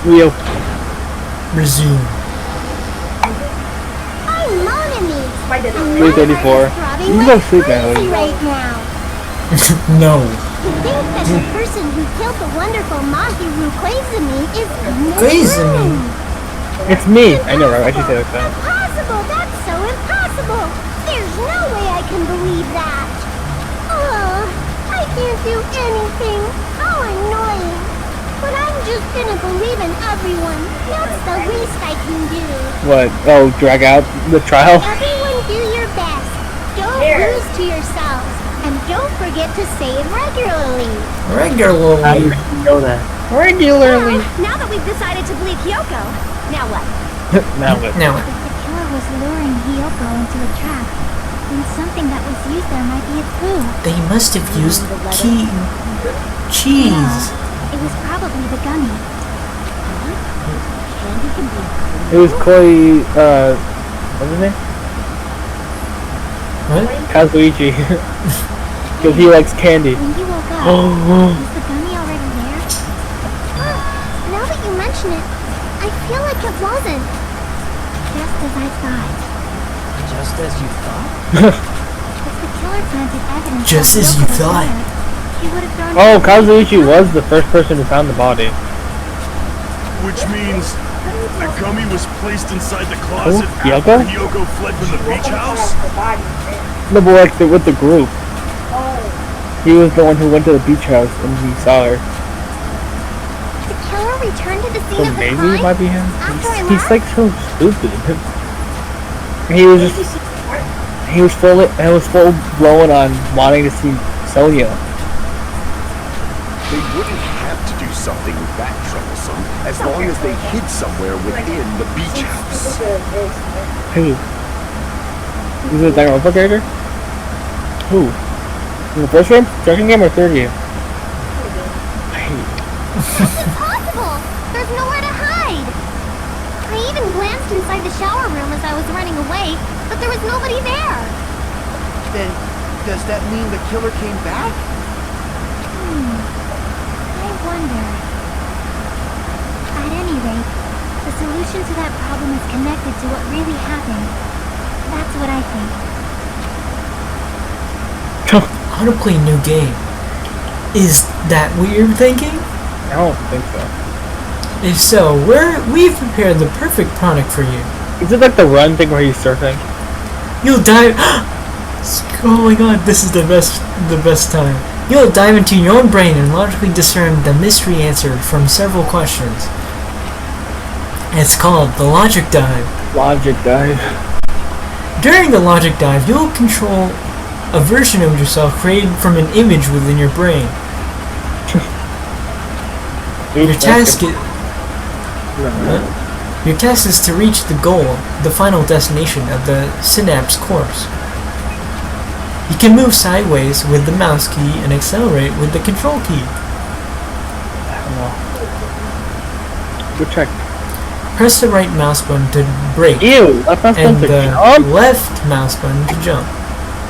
Leo. Resume. I'm mon ami. 3:34. You can go to sleep now. Right now. No. To think that the person who killed the wonderful Mahiru Koizumi is Koizumi? It's me. I know, right? I should say it like that. Impossible! That's so impossible! There's no way I can believe that! Oh, I can't do anything. How annoying. But I'm just gonna believe in everyone. That's the least I can do. What? Oh, drag out the trial? Everyone do your best. Don't lose to yourselves. And don't forget to save regularly. I Regularly. know that. Regularly. Now that we've decided to believe Kyoko, now what? Now what? Now, If the killer was luring Hyoko into a trap, then something that was used there might be a clue. they must have used cheese. It was probably the gummy. Candy can be a clue. It was Koi, what's his name? What? Kazuichi. Because he likes candy. When you woke up, Oh. was the gummy already there? Now that you mention it, I feel like it wasn't. Just as I thought. Just as you thought? If the killer planted evidence Just that as Hyoko you was thought. there, he would have thrown Oh, it away. Kazuichi was the first person who found the body. Which means the gummy was placed inside the closet Hyoko? after Hyoko fled from the beach house? No, but like with the group. He was the one who went to the beach house and he saw her. The killer returned to the So scene of the maybe crime? it might be him. After I He's left? like so stupid. He was full blown on wanting to see Sonya. They wouldn't have to do something that troublesome as long as they hid somewhere within the beach house. Who? Is it a Danganronpa character? Who? In the first game, second game, or third game? That's impossible! There's nowhere to hide! I even glanced inside the shower room as I was running away, but there was nobody there! Then, does that mean the killer came back? I wonder. At any rate, the solution to that problem is connected to what really happened. That's what I think. How to play a new game. Is that what you're thinking? I don't think so. If so, we've prepared the perfect product for you. Is it like the run thing where he's surfing? You'll dive. Oh my god, this is the best time. You'll dive into your own brain and logically discern the mystery answer from several questions. It's called the Logic Dive. Logic dive. During the Logic Dive, you'll control a version of yourself created from an image within your brain. Your task is to reach the goal, the final destination of the synapse course. You can move sideways with the mouse key and accelerate with the control key. I don't know. Go check. Press the right mouse button to brake Ew! Left mouse button and to the jump? left mouse button to jump.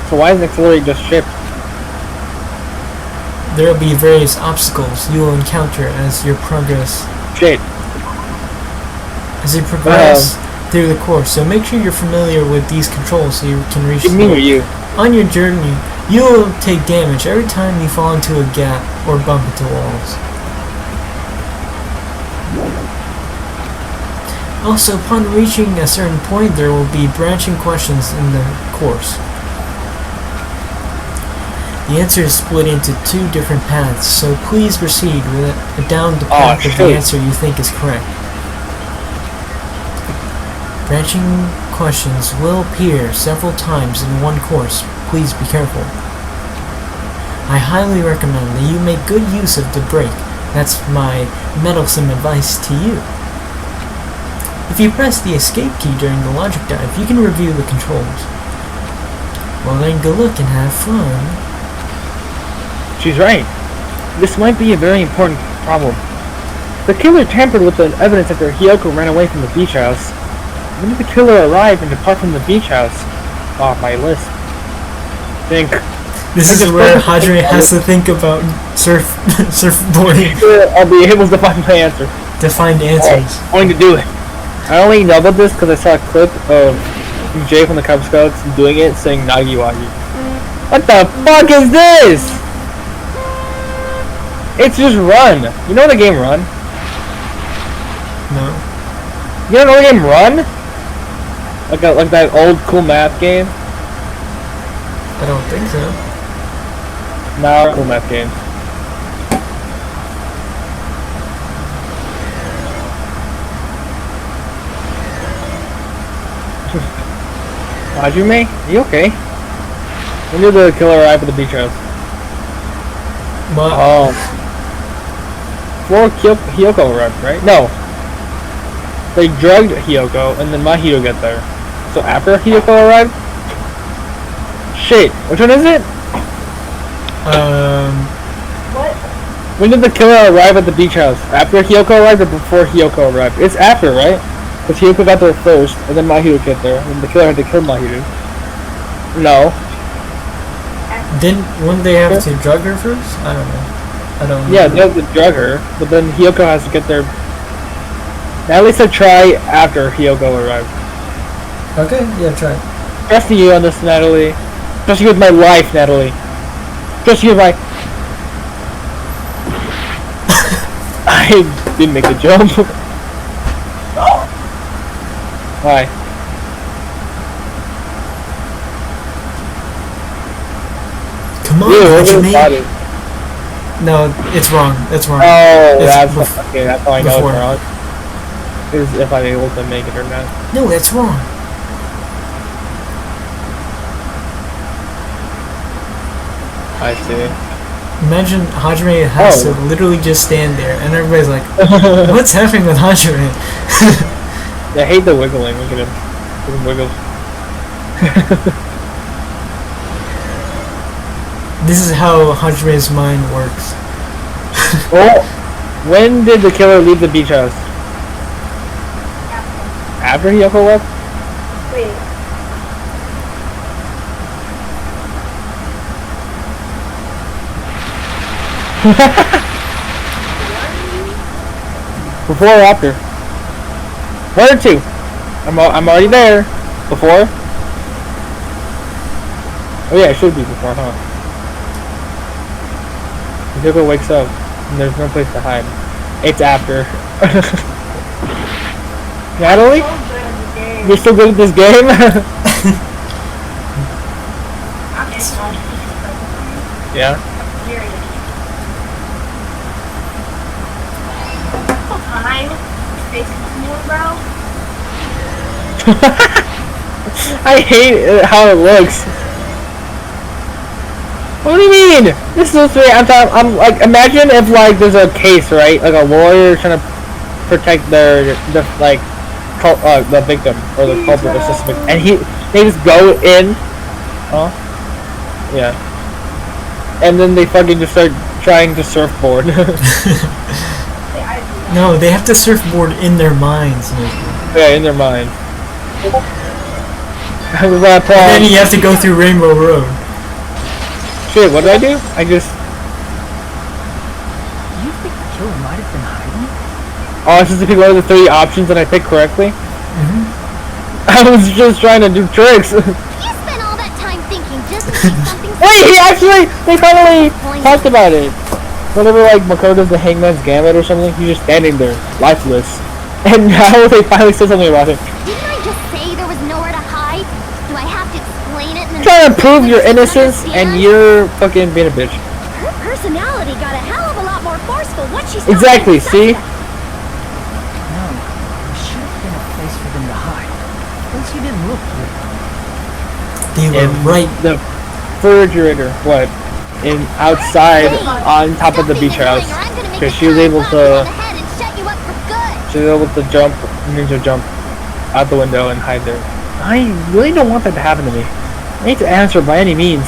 So why is accelerate just shift? There will be various obstacles you will encounter as you progress Shit. through the course. So make sure you're familiar with these controls so you can reach the Me or goal. you? On your journey, you will take damage every time you fall into a gap or bump into walls. Also, upon reaching a certain point, there will be branching questions in the course. The answer is split into two different paths, so please proceed down the path of the answer you think is correct. Branching questions will appear several times in one course. Please be careful. I highly recommend that you make good use of the brake. That's my meddlesome advice to you. If you press the escape key during the logic dive, you can review the controls. Well then, good luck and have fun. She's right. This might be a very important problem. The killer tampered with the evidence after Hyoko ran away from the beach house. When did the killer arrive and depart from the beach house? Oh, my list. Think. This is where Hadri has to think about surfboarding. I'll be able to find my answer. to find answers. I'm going to do it. I only know about this because I saw a clip of Jay from the Cub Scouts doing it, saying Nagiwagi. What the fuck is this? It's just Run. You know the game Run? No. You don't know the game Run? Like that old cool math game? I don't think so. No, cool math game. Hajime? You okay? When did the killer arrive at the beach house? But Before Hiyoko arrived, right? No. They drugged Hiyoko, and then Mahito got there. So after Hiyoko arrived? Shit, which one is it? When did the killer arrive at the beach house? After Hiyoko arrived or before Hiyoko arrived? It's after, right? Because Hiyoko got there first, and then Mahito got there, and the killer had to kill Mahito. No. wouldn't they have to drug her first? I don't know. Yeah, they have to drug her, but then Hiyoko has to get there. At least I try after Hiyoko arrived. Okay, yeah, try. Trusting you on this, Natalie. Trusting you with my life, Natalie. Trusting you with my... I didn't make the jump. Why? Come on, Ew, No, it's wrong. It's wrong. Oh, It's that's bef- okay. That's how I know before. it's wrong. Is if I'm able to make it or not. No, that's wrong. I see. Imagine Hajime has to literally just stand there, and everybody's like, "What's happening with Hajime?" I hate the wiggling. Look at him. Look at him wiggle. This is how Hajime's mind works. Oh, when did the killer leave the beach house? After Hiyoko left? Wait. Before or after? One or two? I'm already there. Before? Oh yeah, it should be before, huh? Hiyoko wakes up and there's no place to hide. It's after. Natalie? You're still good at this game? Yeah? I hate how it looks. What do you mean? This is straight. I'm like, imagine if like there's a case, right? Like a lawyer trying to protect the victim or the culprit or suspect, and they just go in. Huh? Yeah. And then they fucking just start trying to surfboard. No, they have to surfboard in their minds. Yeah, in their mind. And then you have to go through Rainbow Road. Shit, what did I do? I just... You think the killer might have been hiding? Oh, it's just to pick one of the 3 options that I picked correctly? Mm-hmm. I was just trying to do tricks. You spent all that time thinking just to make something. Wait, they finally talked about it. Whenever like Makoto's the Hangman's Gambit or something, he's just standing there, lifeless. And now they finally said something about it. Didn't I just say there was nowhere to hide? Do I have to explain it? And then Trying to prove your innocence, and you're fucking being a bitch. her personality got a hell of a lot more forceful once she started Exactly, see? No. There should have been a place for them to hide. Once you didn't look here. They were right. The refrigerator, what? Outside on top of the beach house. Because she was able to jump, ninja jump out the window and hide there. I really don't want that to happen to me. I need to answer by any means.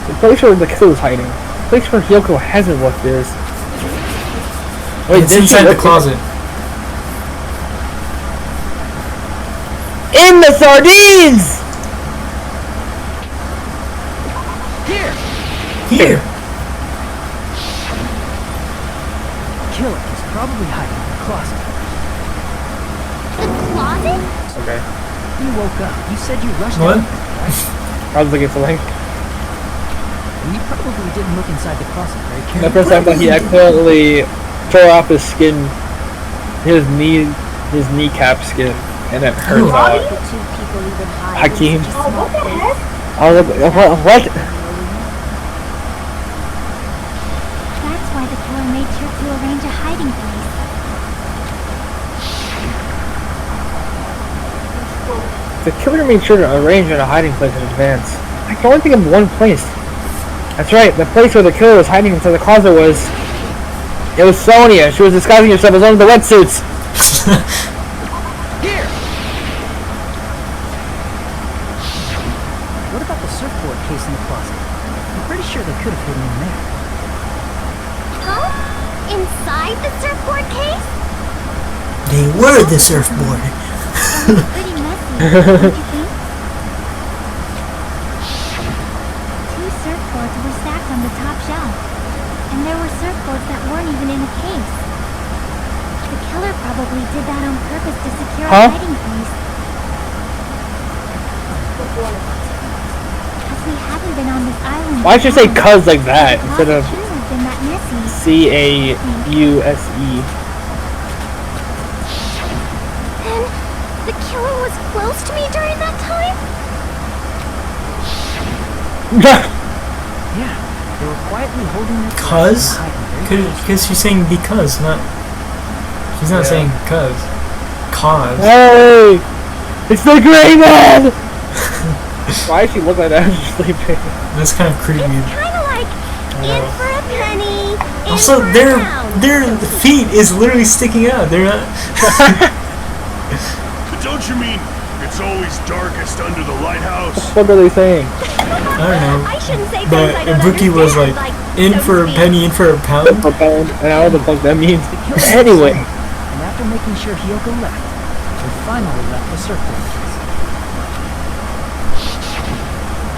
The place where the killer was hiding. The place where Hiyoko hasn't looked is. Wait, It's inside the closet. In the sardines! Here. killer is probably hiding in the closet. The closet? Okay. You woke up. You said you rushed What? out, right? I was looking for Link. You probably didn't look inside the closet very The carefully. first time that he accidentally tore off his skin, his kneecap skin, and it hurts a lot. Why do you two people even hide in Hakeem. such a small place? What? That's why the killer made sure to arrange a hiding place. The killer made sure to arrange a hiding place in advance. I can only think of one place. That's right, the place where the killer was hiding inside the closet was... It was Sonia. She was disguising herself as one of the wetsuits. Here! What about the surfboard case in the closet? I'm pretty sure they could have hidden in there. Huh? Inside the surfboard case? They were the surfboard. Pretty messy, don't you think? Two surfboards were stacked on the top shelf, and there were surfboards that weren't even in a case. The killer probably did that on purpose to secure a hiding place. Because we haven't been on this island. Why'd you say cuz like that The instead of closet shouldn't have been that messy. C-A-U-S-E? Then the killer was close to me during that time? Yeah, they were quietly holding their breath Cuz? and hiding very close. Because she's saying because, not... She's not saying cuz. Cause. Hey! It's the Gray Man! Why does she look like that when she's sleeping? That's kind of creepy. It's kind of like in for a penny, in Also, for a their pound. feet is literally sticking out. They're not... Don't you mean it's always darkest under the lighthouse? What are they saying? I don't know. I shouldn't say things But I don't Brookie was like, understand, in so for to a speak. penny, in for a pound. And I don't know what the fuck that means. The killer was Anyway. silent, and after making sure Hyoko left, they finally left the surfboard case.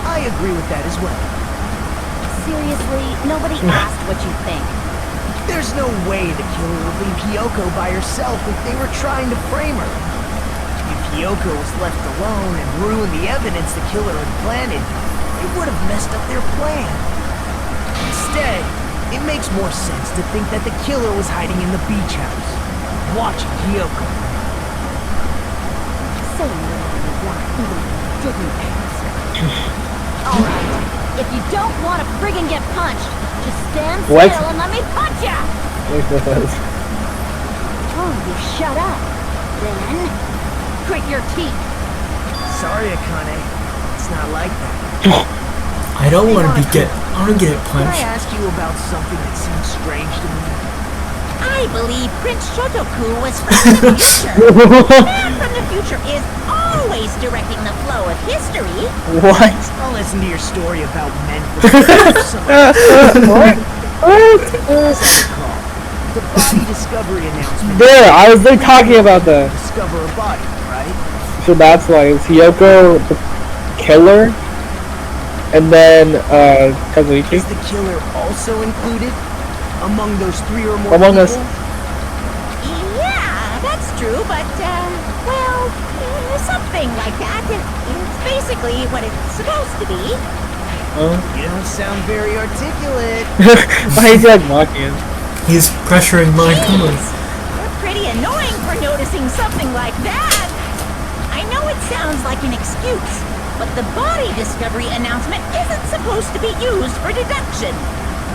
I agree with that as well. Seriously, nobody asked what you think. There's no way the killer would leave Hyoko by herself if they were trying to frame her. If Hyoko was left alone and ruined the evidence the killer had planted, it would have messed up their plan. Instead, it makes more sense to think that the killer was hiding in the beach house, watching Hyoko. So you didn't ask. Alright, if you don't want to friggin' get punched, just stand What? still and let me punch ya! Like this. Oh, you shut up. Then, grit your teeth. Sorry, Akane. It's not like that. I don't want to get Can I punched. ask you about something that seems strange to me? I believe Prince Shotoku was from the future. The man from the future is always directing the flow of history. What? I'll listen to your story about men from the future. What? The body discovery announcement. There, I was like talking about the... Discover a body, right? So that's why it's Hyoko, the killer, and then Kazuichi. Is the killer also included among those 3 or more Among people? us. Yeah, that's true, but, well, something like that. It's basically what it's supposed to be. You don't sound very articulate. Why is he like mocking him? He's pressuring my code. You're pretty annoying for noticing something like that. I know it sounds like an excuse, but the body discovery announcement isn't supposed to be used for deduction.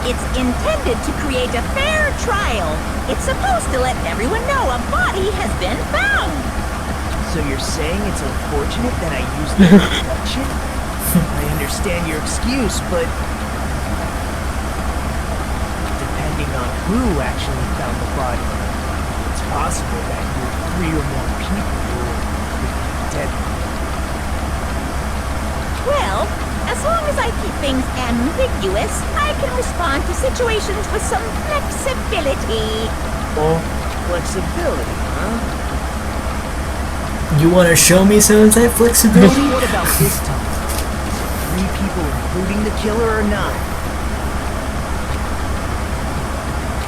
It's intended to create a fair trial. It's supposed to let everyone know a body has been found. So you're saying it's unfortunate that I used the word deduction? I understand your excuse, but depending on who actually found the body, it's possible that you 3 or more people could be dead. Well, as long as I keep things ambiguous, I can respond to situations with some flexibility. Flexibility, huh? You want to show me some of that flexibility? What about this time? 3 people including the killer or not?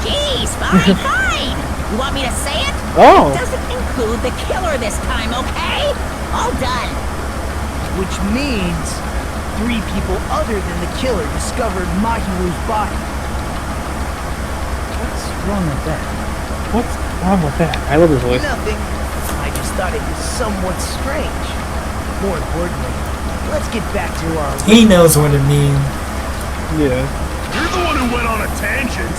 Jeez, fine, fine. You want me to say it? Oh. It doesn't include the killer this time, okay? All done. Which means 3 people other than the killer discovered Mahiru's body. What's wrong with that? What's wrong with that? I love his voice. Nothing. I just thought it was somewhat strange. More importantly, let's get back to our... He knows what it means. Yeah. You're the one who went on a tangent.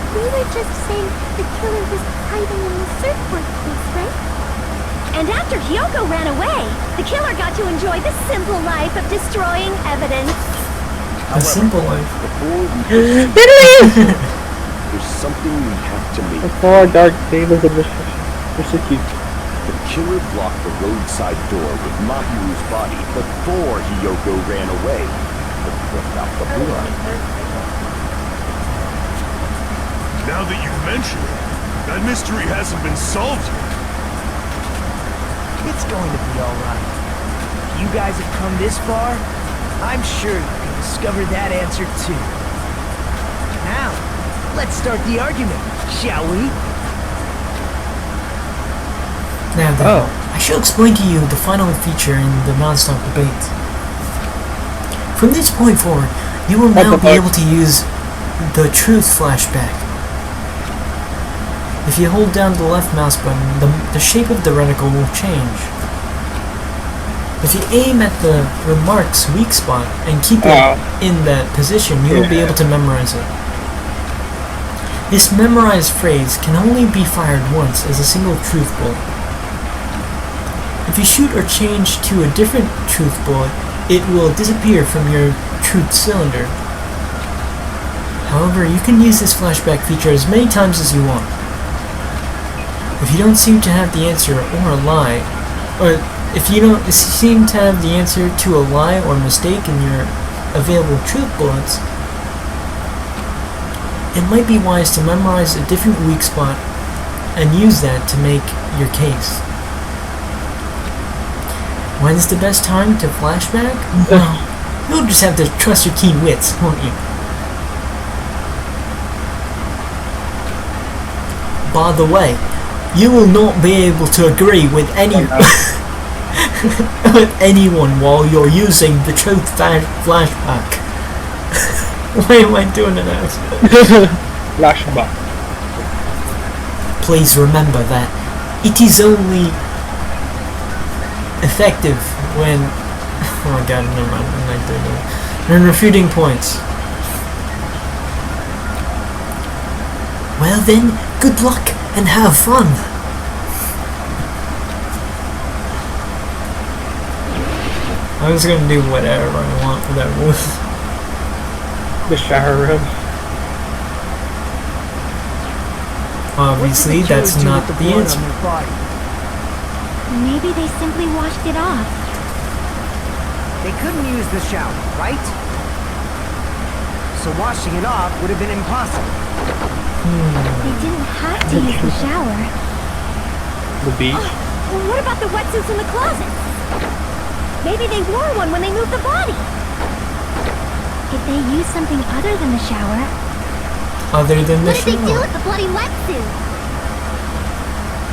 We were just saying the killer was hiding in the surfboard place, right? And after Hyoko ran away, the killer got to enjoy the simple life of destroying evidence. A simple life. Before we It is! there's something we have to make. The far dark tables of persecute. The killer blocked the roadside door with Mahiru's body before Hyoko ran away. But without the blood. Now that you've mentioned it, that mystery hasn't been solved yet. It's going to be alright. If you guys have come this far, I'm sure you can discover that answer too. Now, let's start the argument, shall we? Now then, I shall explain to you the final feature in the non-stop debate. From this point forward, you will now be able to use the truth flashback. If you hold down the left mouse button, the shape of the reticle will change. If you aim at the remark's weak spot and keep it in that position, you will be able to memorize it. This memorized phrase can only be fired once as a single truth bullet. If you shoot or change to a different truth bullet, it will disappear from your truth cylinder. However, you can use this flashback feature as many times as you want. If you don't seem to have the answer or a lie, or if you don't seem to have the answer to a lie or mistake in your available truth bullets, it might be wise to memorize a different weak spot and use that to make your case. When is the best time to flashback? Well, you'll just have to trust your keen wits, won't you? By the way, you will not be able to agree with with anyone while you're using the truth flashback. Why am I doing it as? Flashback. Please remember that it is only effective when... Oh my god, never mind, I'm not doing that. When refuting points. Well then, good luck and have fun. I'm just gonna do whatever I want for that move. The shower room. Obviously, that's not the answer. Maybe they simply washed it off. They couldn't use the shower, right? So washing it off would have been impossible. They didn't have to use the shower. The beach. Well, what about the wetsuits in the closet? Maybe they wore one when they moved the body. If they used something other than the shower... Other than the What did they do shower? with the bloody wetsuit?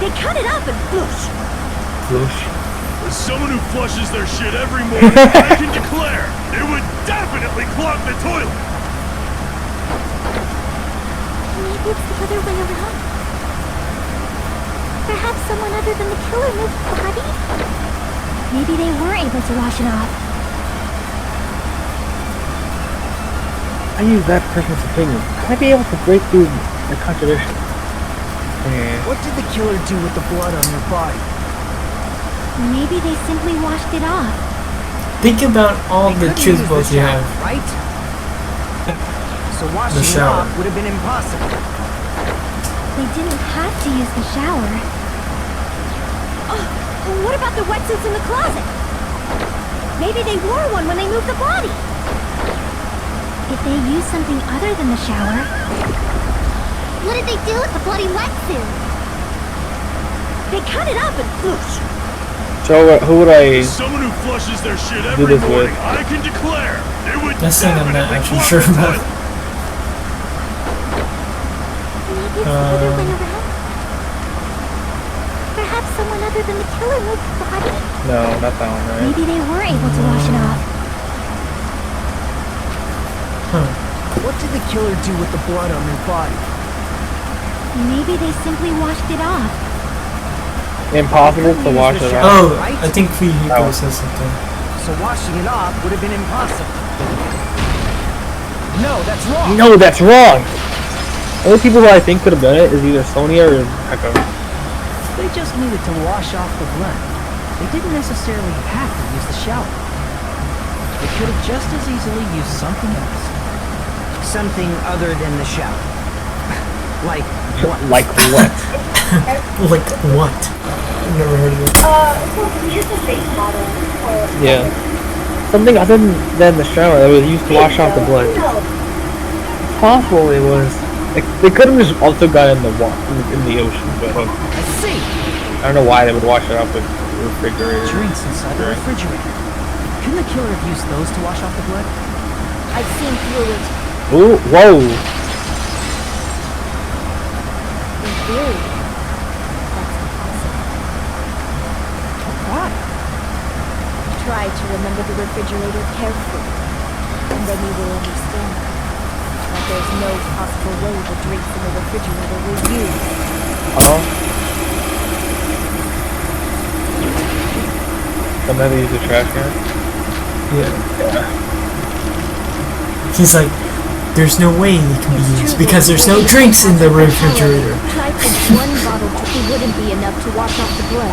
They cut it up and whoosh. Whoosh. As someone who flushes their shit every morning, I can declare it would definitely clog the toilet. Maybe it's the other way around. Perhaps someone other than the killer moved the body? Maybe they were able to wash it off. I use that person's opinion. I might be able to break through the contradiction. And What did the killer do with the blood on your body? Maybe they simply washed it off. Think about all They the couldn't truth use bullets the you shower, have. right? So washing it shower. off would have been impossible. They didn't have to use the shower. Oh, what about the wetsuits in the closet? Maybe they wore one when they moved the body. If they used something other than the shower... What did they do with the bloody wetsuit? They cut it up and whoosh. so, who would I As someone who flushes their shit do every this morning, with? I can declare it would That's something I'm not definitely actually clog sure the about. toilet. the other went around? Perhaps someone other than the killer moved the body? No, not that one, right? Maybe they were able to wash it off. Huh. What did the killer do with the blood on their body? Maybe they simply washed it off. Impossible to wash it off. Oh, I think Fuyuhiko says something. So washing it off would have been impossible. No, that's wrong. No, that's wrong! The only people who I think could have done it is either Sonia or Echo. They just needed to wash off the blood. They didn't necessarily have to use the shower. They could have just as easily used something else. Something other than the shower. Like what? Like what? Like what? I've never heard of it. Yeah. Something other than the shower that was used to wash off the blood. It's possible it was. They could have just also got in the in the ocean, but I see. I don't know why they would wash it off with the refrigerator. Drinks inside the refrigerator. Couldn't the killer have used those to wash off the blood? I've seen through it. Ooh, whoa! In theory, that's impossible. Why? Try to remember the refrigerator carefully, and then you will understand that there's no possible way the drinks in the refrigerator were used. Oh. Somebody use the trash can? Yeah. He's like, there's no way they can be used because there's no drinks in the refrigerator. Try to one bottle it wouldn't be enough to wash off the blood.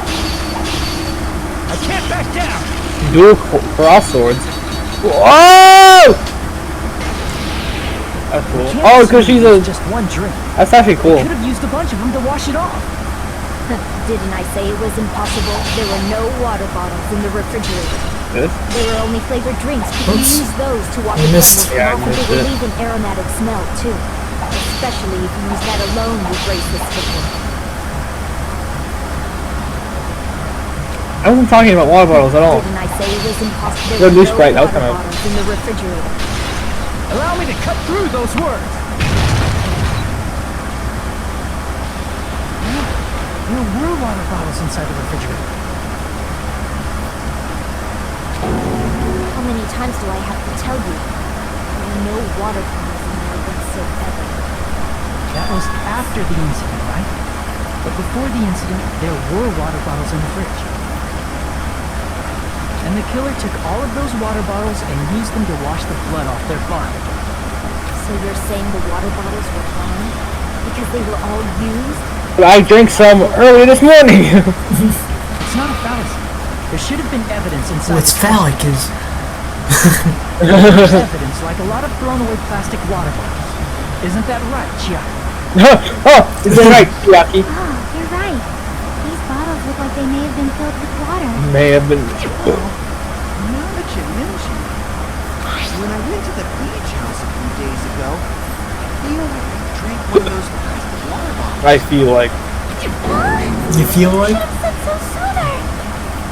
I can't back down. Dual cross swords. Whoa! That's cool. Oh, because she's a. Just one drink. That's actually cool. Could have used a bunch of them to wash it off. Didn't I say it was impossible? There were no water bottles in the refrigerator. This? There were only flavored drinks. Could you use those to wash I the missed. bottles? Yeah, I And also missed they will it. leave an aromatic smell too. Especially if you use that alone with raise suspicion. I wasn't talking about water bottles at all. Didn't I say it was impossible? Well, There new were Sprite, that no was water kinda- bottles in the refrigerator. Allow me to cut through those words. There were water bottles inside the refrigerator. How many times do I have to tell you? There are no water bottles in there whatsoever. That was after the incident, right? But before the incident, there were water bottles in the fridge. And the killer took all of those water bottles and used them to wash the blood off their body. So you're saying the water bottles were gone? Because they were all used? But I drank some earlier this morning. It's not a fallacy. There should have been evidence inside. What's phallic is There's evidence like a lot of thrown away plastic water bottles. Isn't that right, Chiaki? Oh, is that right, Yaki? Oh, you're right. These bottles look like they may have been filled with water. May have been. Now that you mention it, when I went to the beach house a few days ago, I feel like I drank one of those plastic water bottles. I feel like. you feel like Should have said so sooner.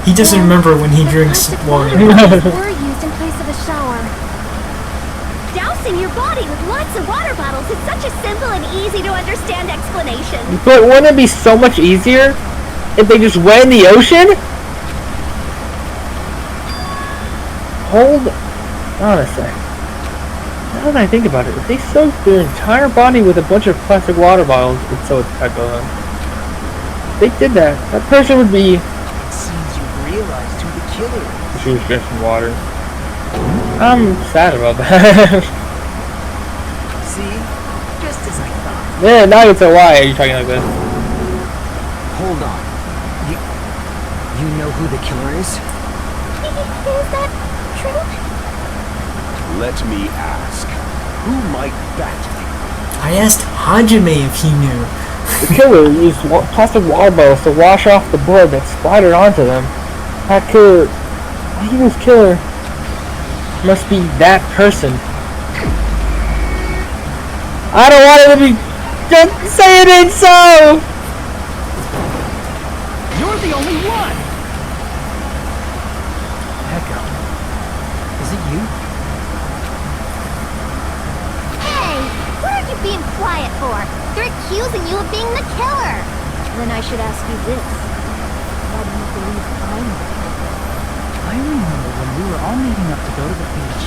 he doesn't remember when he drinks Plastic water. bottles were used in place of a shower. Dousing your body with lots of water bottles is such a simple and easy to understand explanation. But wouldn't it be so much easier if they just went in the ocean? Hold on a sec. Now that I think about it, if they soaked their entire body with a bunch of plastic water bottles, it's so typo. If they did that, that person would be. It seems you realized who the killer is. She was just in water. I'm sad about that. See? Just as I thought. Yeah, now you know why are you talking like this? Hold on. You know who the killer is? Is that true? Let me ask. Who might that be? I asked Hajime if he knew. The killer used plastic water bottles to wash off the blood that splattered onto them. That killer, Hajime's killer, must be that person. I don't want it to be. Just say it ain't so. You're the only one! Echo. Is it you? Hey, what are you being quiet for? They're accusing you of being the killer. Then I should ask you this. Why do you believe I'm the killer? I remember when we were all meeting up to go to the beach.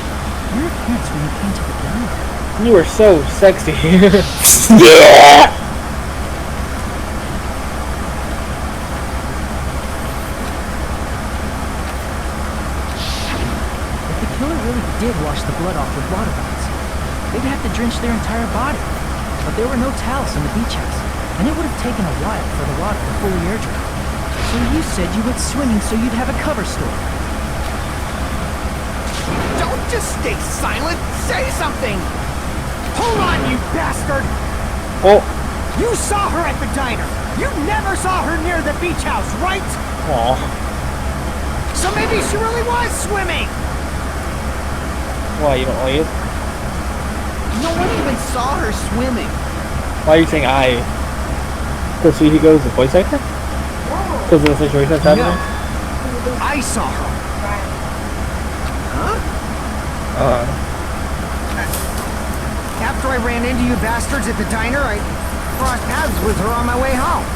Your appearance when you came to the diner. You were so sexy. Yeah! If the killer really did wash the blood off with water bottles, they'd have to drench their entire body. But there were no towels in the beach house, and it would have taken a while for the water to fully air dry. So you said you went swimming so you'd have a cover story. Don't just stay silent! Say something! Hold on, you bastard! Oh. You saw her at the diner! You never saw her near the beach house, right? Aw. So maybe she really was swimming! Why, you don't like it? No one even saw her swimming. Why are you saying I? Because he goes the voice actor? Because of the situation that's happening? No. I saw her. Huh? After I ran into you bastards at the diner, I crossed paths with her on my way home.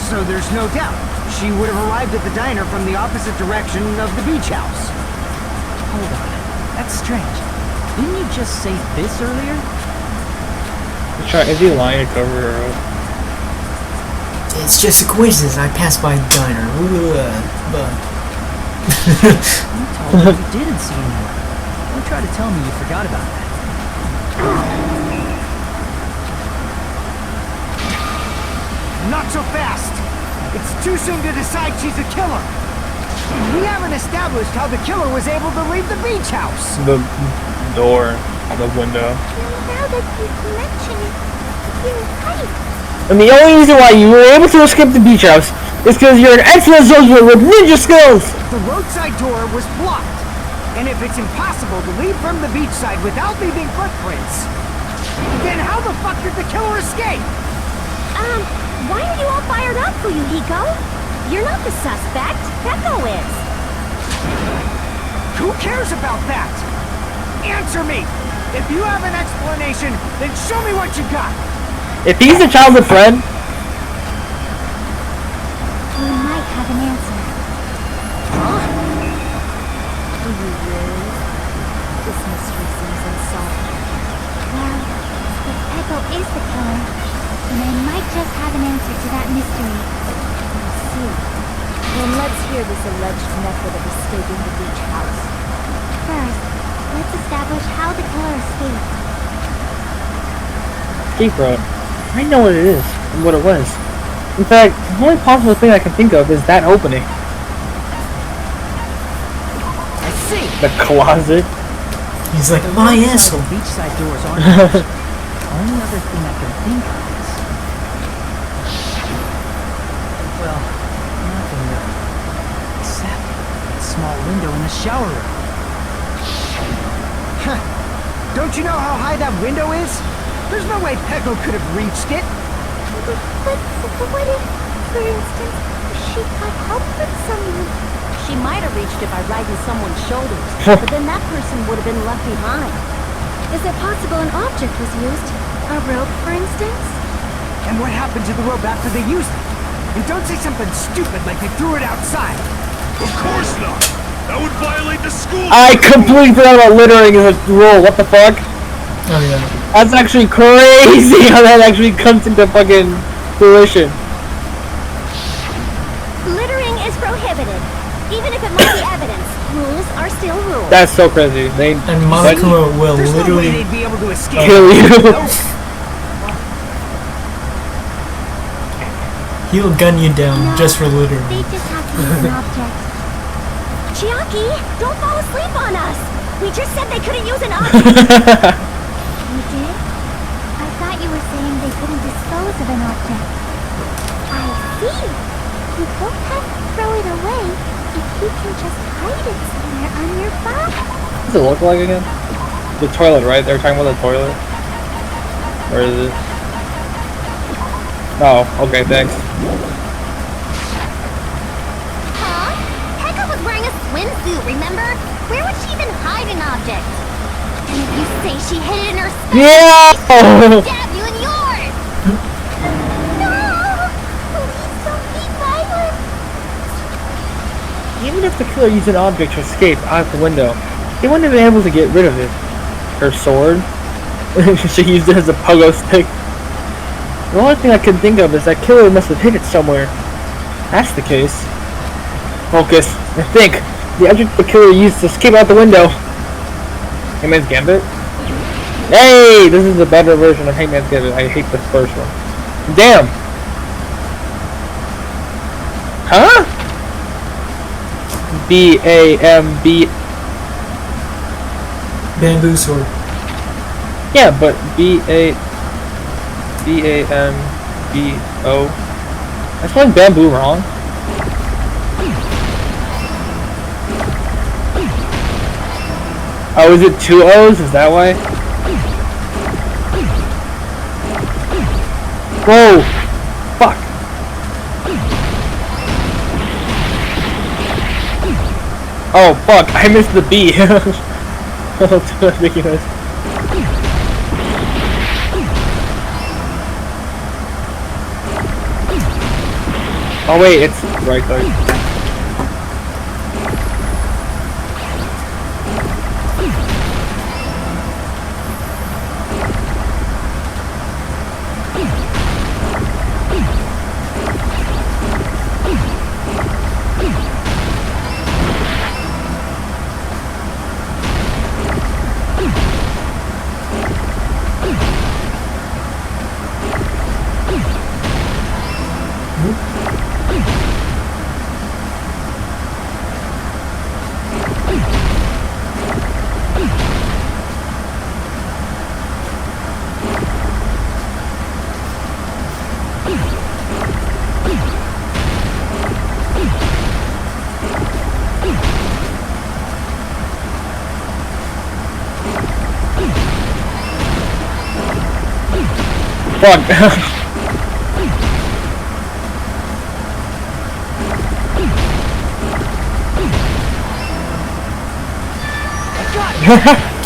So there's no doubt. She would have arrived at the diner from the opposite direction of the beach house. Hold on. That's strange. Didn't you just say this earlier? Is he lying to cover her up? It's just a coincidence. I passed by the diner. But You told me you didn't see anyone. Don't try to tell me you forgot about that. Not so fast! It's too soon to decide she's a killer! We haven't established how the killer was able to leave the beach house! The door, the window. Now that you mention it, you're right. And the only reason why you were able to escape the beach house is because you're an excellent soldier with ninja skills! The roadside door was blocked, and if it's impossible to leave from the beachside without leaving footprints, then how the fuck did the killer escape? Why are you all fired up, Fuyuhiko? You're not the suspect. Peko is. Who cares about that? Answer me! If you have an explanation, then show me what you got! If he's a childhood friend, We might have an answer. Huh? Do you really? This mystery seems unsolved. Well, if Peko is the killer, then I might just have an answer to that mystery. I see. Then let's hear this alleged method of escaping the beach house. First, let's establish how the killer escaped. escape route. I know what it is and what it was. In fact, the only possible thing I can think of is that opening. I see! The closet. he's like, my asshole. Beachside doors aren't closed. Only other thing I can think of is... Well, nothing really. Except that small window in the shower room. Huh. Don't you know how high that window is? There's no way Peko could have reached it. But what if, for instance, she got help from someone? She might have reached it by riding someone's shoulders, but then that person would have been left behind. Is it possible an object was used? A rope, for instance? And what happened to the rope after they used it? And don't say something stupid like they threw it outside. Of course not! That would violate the school! I completely forgot about littering as a rule. What the fuck? Oh yeah. That's actually crazy how that actually comes into fucking fruition. Littering is prohibited. Even if it might be evidence, rules are still rules. That's so crazy. They And Monokuma will There's no way literally they'd be able to escape. kill you. he'll gun you down just for littering. They just have to use an object. Chiaki, don't fall asleep on us! We just said they couldn't use an object! You did? I thought you were saying they couldn't dispose of an object. I see! You don't have to throw it away if you can just hide it somewhere on your body. What does it look like again? The toilet, right? They were talking about the toilet? Or is it? Oh, okay, thanks. Huh? Pekka was wearing a swimsuit, remember? Where would she even hide an object? And if you say she hid it in her space, Yeah! stab you in if the killer used an object to escape out the window, he wouldn't have been able to get rid of it. Her sword? She used it as a pogo stick. The only thing I can think of is that killer must have hid it somewhere. That's the case. Focus. I think. The object the killer used to escape out the window. Hangman's Gambit? Hey! This is a better version of Hangman's Gambit. I hate the first one. Damn! Huh? B-A-M-B... Bamboo sword. Yeah, but B-A-M-B-O... I spelling bamboo wrong? Oh, is it 2 O's? Is that why? Whoa! Fuck! Oh, fuck! I missed the B! That's ridiculous. Oh wait, it's right there. Fuck.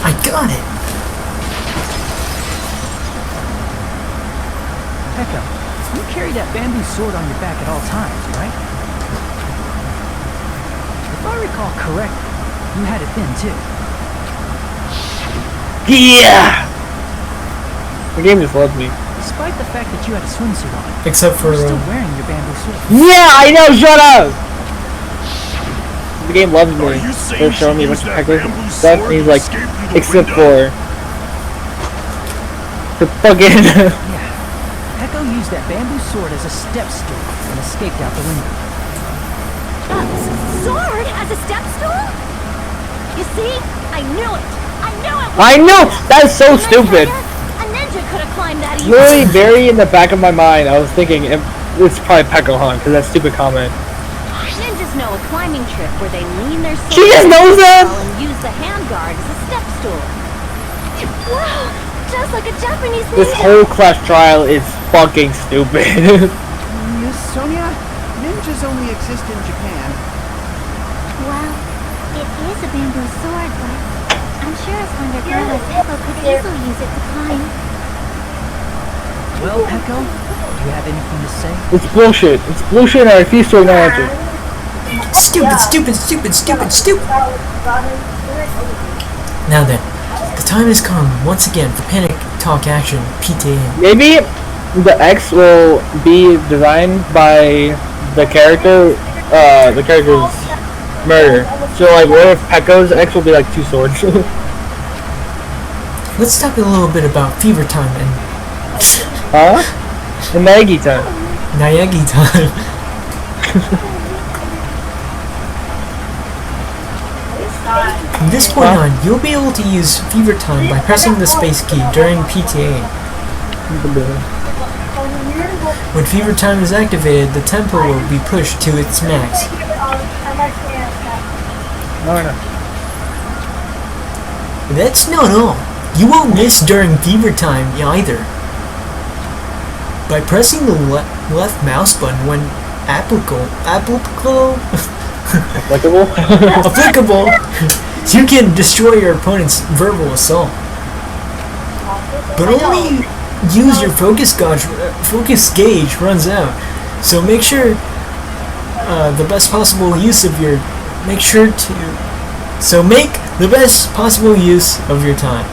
I got it! Pekka, you carry that bamboo sword on your back at all times, right? If I recall correctly, you had it then too. Yeah! The game just loves me. Despite the fact that you had a swimsuit on, Except for... you're still wearing your bamboo sword. Yeah, I know, shut up! The game loves Are me. you saying They're showing me she a bunch used of that Pekka's bamboo stuff, sword and he's to like, escape through the except window? for... the fucking... Yeah, Pekka used that bamboo sword as a step stool and escaped out the window. Sword as a step stool? You see? I knew it! I knew it! I know! That is so stupid! A ninja could have climbed that easily. Literally, very in the back of my mind, I was thinking, it's probably Pekka-Han, because that stupid comment. Ninjas know a climbing trick where they lean their sword She just knows that? and use the handguard as a step stool. Wow! Just like a Japanese ninja! This whole class trial is fucking stupid. Miss Sonia, ninjas only exist in Japan. Well, it is a bamboo sword, but I'm sure a slender girl like Pekko could easily use it to climb. Well, Pekko, do you have anything to say? It's bullshit. It's bullshit and I refuse to acknowledge it. Stupid, stupid, stupid, stupid, stupid! Now then, the time has come once again for Panic Talk Action PTA. Maybe the X will be designed by the character's murder. So like, what if Pekko's X will be like 2 swords? Let's talk a little bit about Fever Time and Huh? The Maggie time. Nayagi Time. From this point on, you'll be able to use Fever Time by pressing the space key during PTA. When Fever Time is activated, the tempo will be pushed to its max. No. That's not all. You won't miss during Fever Time either. By pressing the left mouse button when applicable, you can destroy your opponent's verbal assault. But only use your focus gauge runs out. So make sure the best possible use of your make sure to... So make the best possible use of your time.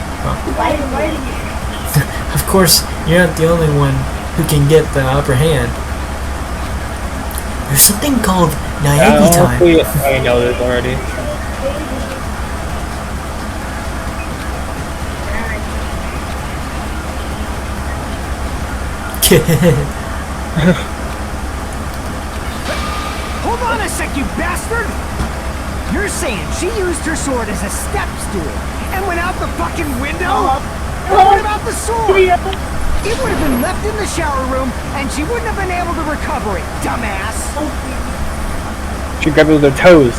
Of course, you're not the only one who can get the upper hand. There's something called Naegi time. I know this already. Hold on a sec, you bastard! You're saying she used her sword as a step stool and went out the fucking window? What about the sword? It would have been left in the shower room and she wouldn't have been able to recover it, dumbass! She grabbed it with her toes.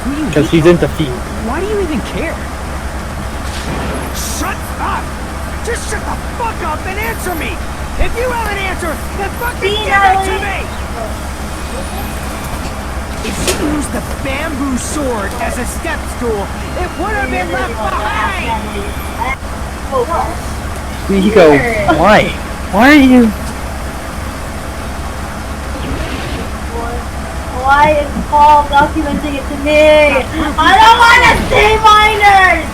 Who you Because she's into feet. Why do you even care? Shut up! Just shut the fuck up and answer me! If you have an answer, then fucking give it to me! If she used the bamboo sword as a step stool, it would have been left behind! Hiko, why? Why are you... Why is Paul documenting it to me? I don't want to see minors!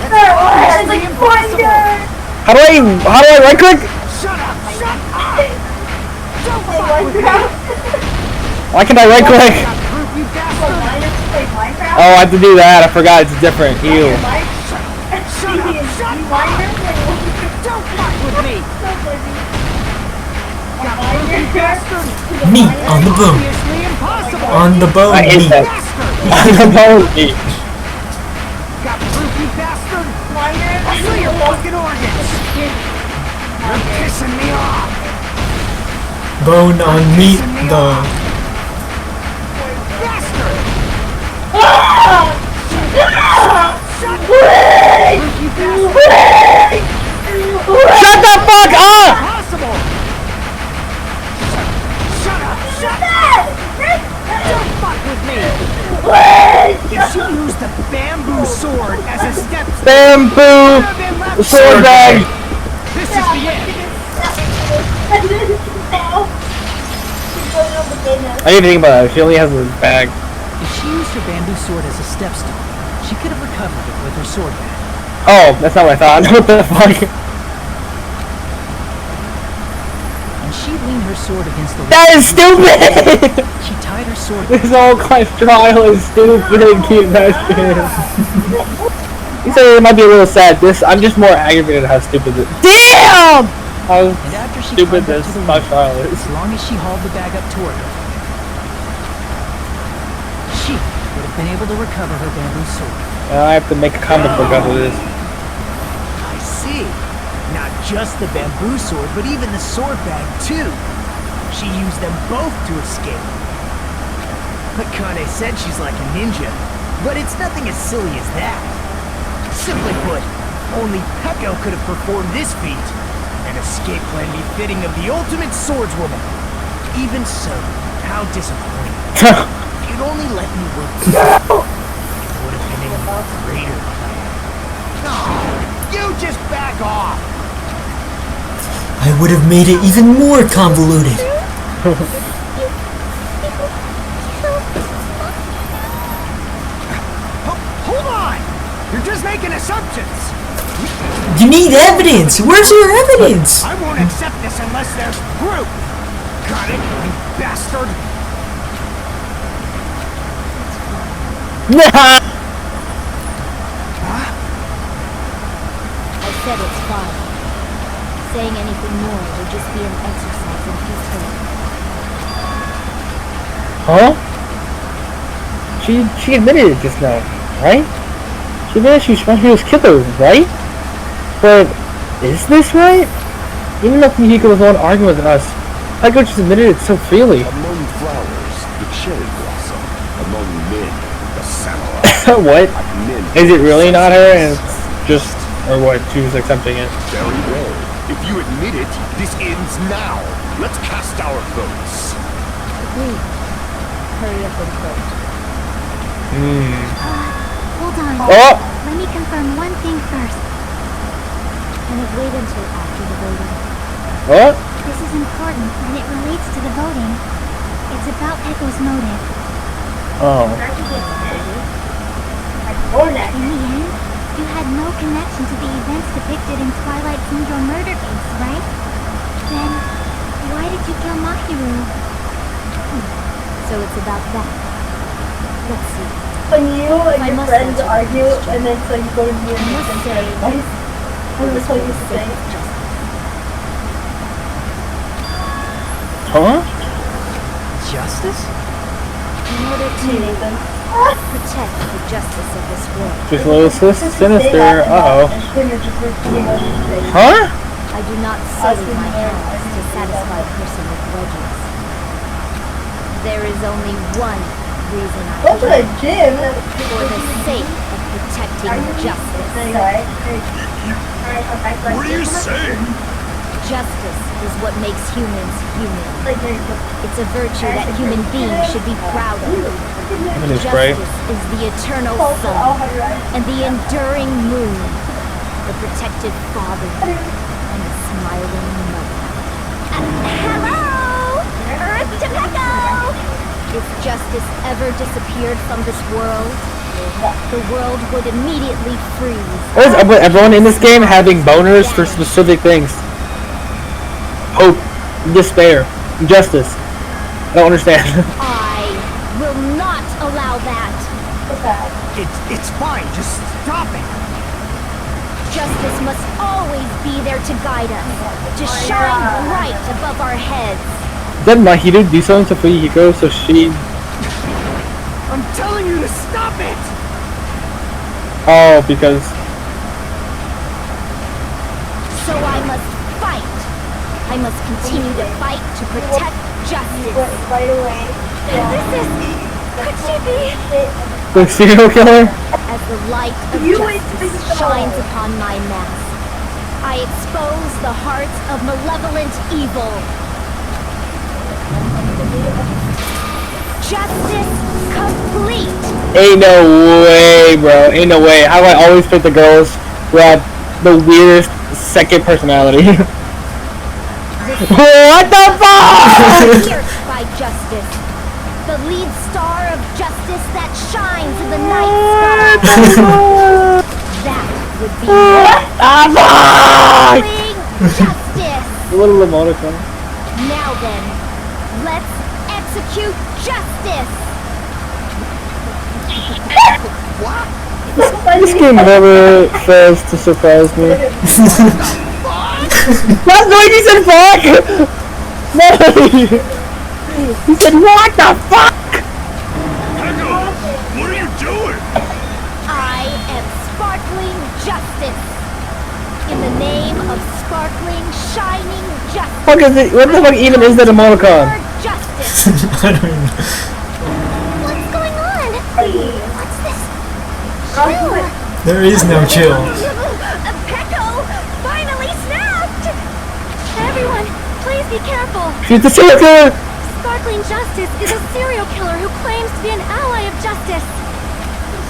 They're worse like pointers! How do I right click? Shut up! Shut up! Don't fuck with me! Why can't I right click? You bastard! Oh, I have to do that. I forgot it's different. Ew. Shut up! Shut up! Don't fuck with me! You bastard! Meat on the bone. Obviously impossible! On the bone, I hate meat. that. On the bone meat. Got proof, you bastard! I saw your fucking organs! You're pissing me off! Bone on meat, though. Bastard! Shut the fuck up! Impossible! Shut up! Shut up! Don't fuck with me! If she used the bamboo sword as a step stool, Bamboo sword bag. this is the end! I didn't think about it. She only has a bag. If she used her bamboo sword as a step stool, she could have recovered it with her sword bag. Oh, that's not what I thought. What the fuck? And she leaned her sword against the That is stupid! She tied her sword. This whole class trial is stupid. Keep that shit. You said it might be a little sad. I'm just more aggravated at how stupid it is. Damn! How And after she stupid climbed up this to the class window, trial is. as long as she hauled the bag up toward her, she would have been able to recover her bamboo sword. I have to make a comic book out of this. I see. Not just the bamboo sword, but even the sword bag, too. She used them both to escape. Akane said she's like a ninja, but it's nothing as silly as that. Simply put, only Peko could have performed this feat. An escape plan befitting of the ultimate swordswoman. Even so, how disappointing. If you'd only let me work this out, it would have been a greater plan. No, you just back off! I would have made it even more convoluted. Hold on! You're just making assumptions! You need evidence. Where's your evidence? I won't accept this unless there's proof! Got it, you bastard! I said it's fine. Saying anything more would just be an exercise in futility. Huh? She admitted it just now, right? She admitted she was responsible for those killers, right? But is this right? Even though Mihiko was the one arguing with us, Peko just admitted it so freely. Among flowers, the cherry blossom. Among men, the samurai. What? Men Is it really not her and it's just, or what, she was accepting it? Very well. If you admit it, this ends now. Let's cast our votes. Agreed. Hurry up and vote. Hold on. Oh! Let me confirm one thing first. Can it wait until after the voting? What? This is important, and it relates to the voting. It's about Peko's motive. Oh. In the end, you had no connection to the events depicted in Twilight Syndrome murder case, right? Then, why did you kill Mahiru? So it's about that. Let's see. When you and I your must friends answer argue, this question. and then so you go to me and you must say say advice, and that's what you say. Huh? Justice? In order to protect the justice of this world, Just a little sinister. Uh-oh. Huh? I do not sully my hands to satisfy personal grudges. There is only one reason I Go to the kill, gym. for the sake of protecting justice. What are you saying? Justice is what makes humans human. It's a virtue that human beings should be proud of. That is right. Justice is the eternal sun and the enduring moon, the protective father and the smiling mother. Hello! Earth to Pecco! If justice ever disappeared from this world, the world would immediately freeze. What is up with everyone in this game having boners for specific things? Hope, despair, justice. I don't understand. I will not allow that. It's fine, just stop it. Justice must always be there to guide us, to shine bright above our heads. Did Mahiru do something to Fuyuhiko so she... I'm telling you to stop it! Oh, because... So I must fight. I must continue to fight to protect justice. Right away. Could she be? The serial killer? As the light of justice shines upon my mask, I expose the hearts of malevolent evil. Justice complete. Ain't no way, bro. Ain't no way. How do I always pick the girls who have the weirdest second personality? What the fuck? Pierced by justice. The lead star of justice that shines in the night sky. That would be justice. A little emoticon. Now then, let's execute justice. This game never fails to surprise me. That's the way he said fuck! No! He said what the fuck? Pecco, what are you doing? I am sparkling justice. In the name of sparkling, shining justice. Fuck is it? What the fuck even is that emoticon? For justice. I don't even know. What's going on? What's this? Chill. There is no chill. Pecco finally snapped. Everyone, please be careful. She's the serial killer! Sparkling Justice is a serial killer who claims to be an ally of justice.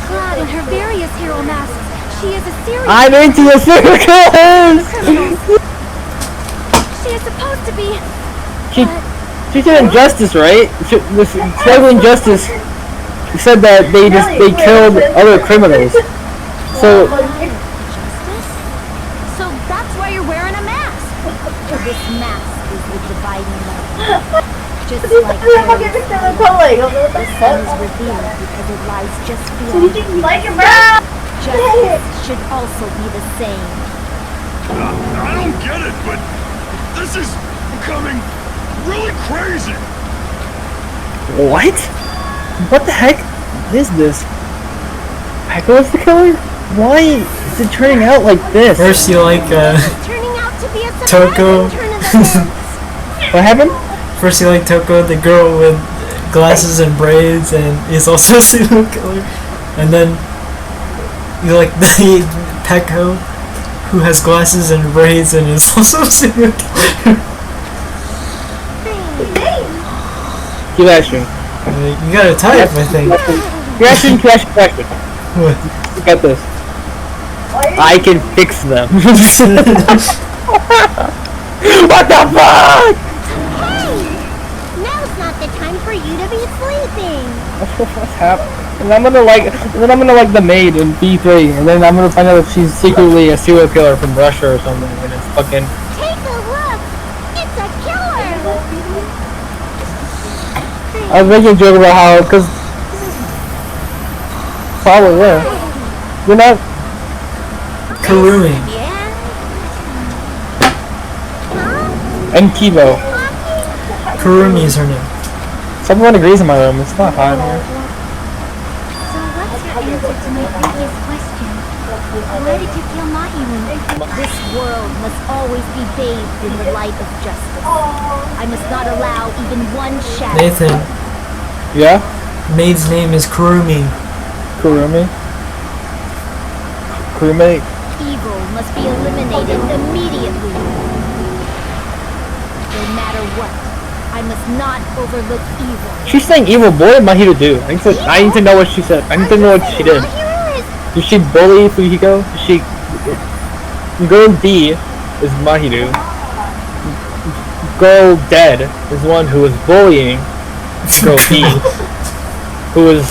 Clad in her various hero masks, she is a serial I'm into the serial killers! criminal. She is supposed to be... She said injustice, right? The Sparkling Justice said that they killed other criminals. So Justice? So that's why you're wearing a mask. This mask is the dividing line. Just like the fuck is Paris, it still going? the sun is revealed because it lies just beyond. You like it, bro? Justice should also be the same. I don't get it, but this is becoming really crazy. what? What the heck is this? Pecco is the killer? Why is it turning out like this? First you like Turning out to be a Toko. surprising turn of events. What happened? First you like Toko, the girl with glasses and braids, and is also a serial killer. And then you like the Pecco, who has glasses and braids and is also a serial killer. Keep asking. You gotta type, I think. Question. What? Look at this. I can fix them. What the fuck? Hey! Now's not the time for you to be sleeping. What's happening? And I'm gonna like the maid in B3, and then I'm gonna find out if she's secretly a serial killer from Russia or something, and it's fucking. Take a look! It's a killer! I was making a joke about how, cause probably you're not. Kurumi. Yeah? And Kibo. Kurumi is her name. Someone agrees in my room. It's not hot in here. So what's your answer to my previous question? Why did you kill Mahiru? This world must always be bathed in the light of justice. I must not allow even one shadow. Nathan, Yeah. maid's name is Kurumi. Kurumi. Kurumi. Evil must be eliminated immediately. No matter what, I must not overlook evil. She's saying evil boy. What Mahiru do? I need to know what she said. I need to know what she did. Mahiru is Did she bully Fujiko? Girl D is Mahiru. Girl Dead is one who was bullying Girl B, who is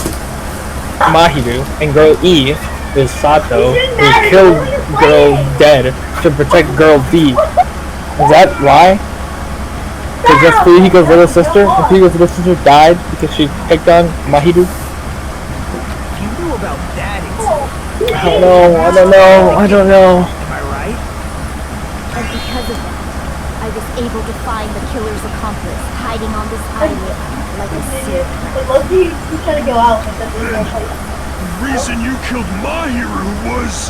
Mahiru, and Girl E is Sato, who killed Girl Dead to protect Girl B. Is that why? Because that's Fujiko's little sister, and Fujiko's little sister died because she picked on Mahiru? If you knew about that incident, I don't know. am I right? And because of that, I was able to find the killer's accomplice hiding on this island like a secret. Loki, he's trying to go out, but that's the The reason you killed Mahiru was...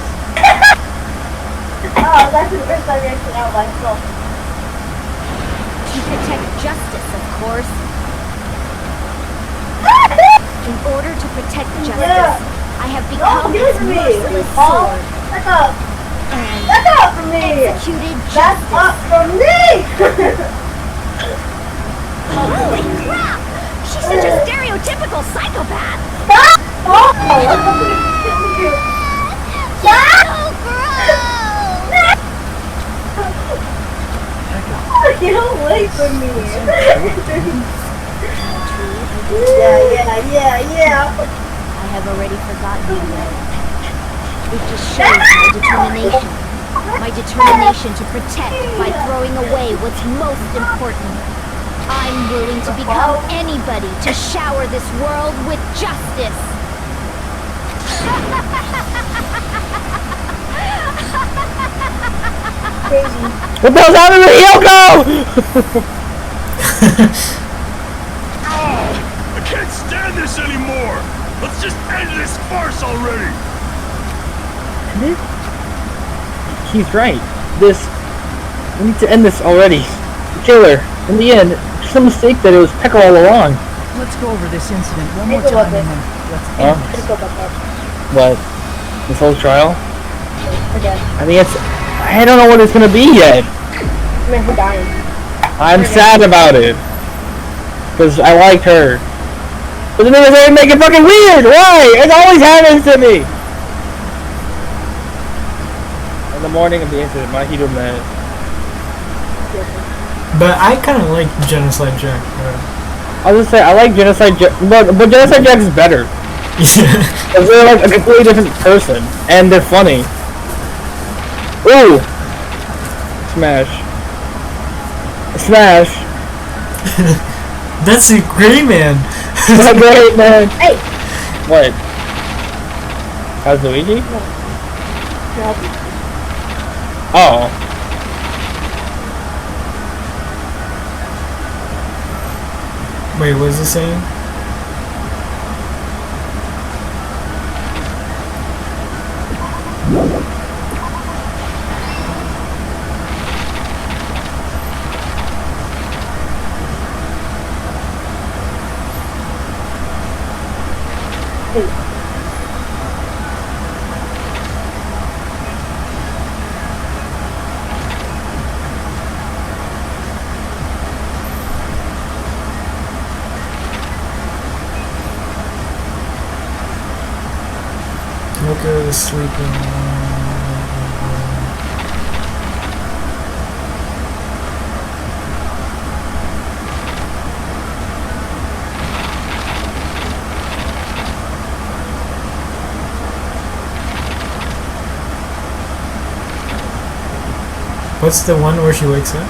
Oh, that's the first time I actually out myself. To protect justice, of course. In order to protect justice, I have become give it this to me. merciless Oh, sword that's up. and That's up for me. executed That's justice. up for me. Holy crap! She's such a stereotypical psychopath! Oh, get away from me. Yeah. I have already forgotten you, Red. It just shows my determination. My determination to protect by throwing away what's most important. I'm willing to become anybody to shower this world with justice. What the hell's happening to Yoko? I can't stand this anymore! Let's just end this farce already! He's right. We need to end this already. Killer, in the end, it's a mistake that it was Pekka all along. Let's go over this incident one more Think about time and this. then let's Huh? end this. Go back up. What? This whole trial? Again. I think I don't know what it's gonna be yet. I mean, we're dying. I'm sad about it. Because I liked her. But the thing is, they make it fucking weird! Why? It always happens to me! In the morning of the incident, my hero met. But I kind of like Genocide Jack. I was gonna say, I like Genocide Jack, but Genocide Jack is better. Yeah. Because they're like a completely different person. And they're funny. Ooh! Smash. Smash! That's a great man. That's great, man! Hey! What? How's Luigi? Oh. Wait, what is it saying? Look at the sleeping. What's the one where she wakes up?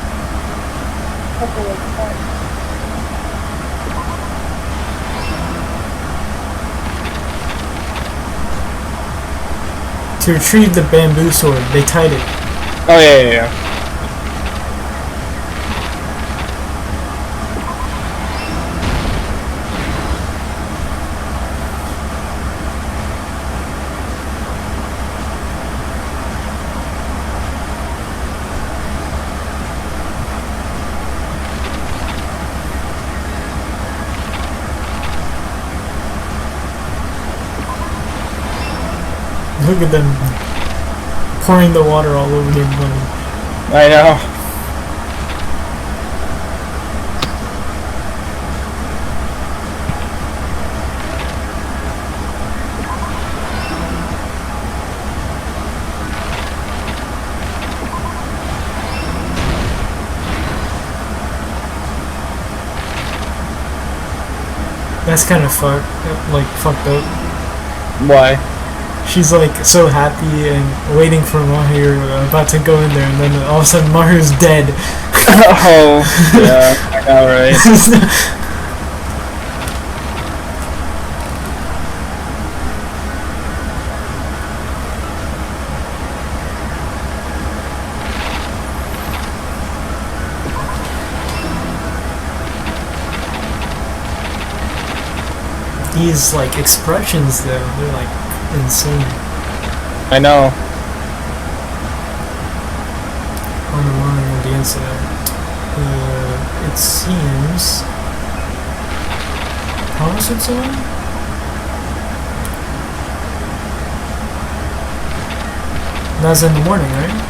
To retrieve the bamboo sword, they tied it. Oh yeah. Look at them pouring the water all over their money. I know. That's kind of fucked up. Why? She's like so happy and waiting for Mahiru, about to go in there, and then all of a sudden Mahiru's dead. Oh, yeah, alright. These like expressions though, they're like insane. I know. On the line of the incident. It seems... How was it on? That's in the morning, right?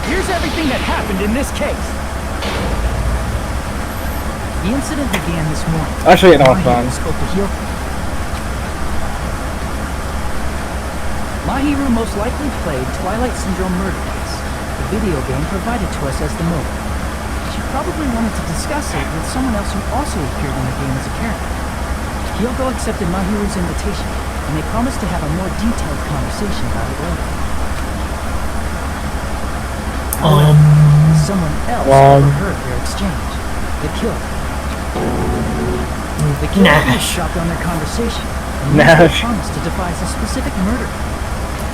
Here's everything that happened in this case. The incident began this morning. Actually, no, it's Mahiru fine. spoke to Hyoko. Mahiru most likely played Twilight Syndrome Murder Case, the video game provided to us as the movie. She probably wanted to discuss it with someone else who also appeared in the game as a character. Hyoko accepted Mahiru's invitation, and they promised to have a more detailed conversation about it later. Someone else overheard their exchange. The killer. The killer was shocked on their conversation, and they promised to devise a specific murder.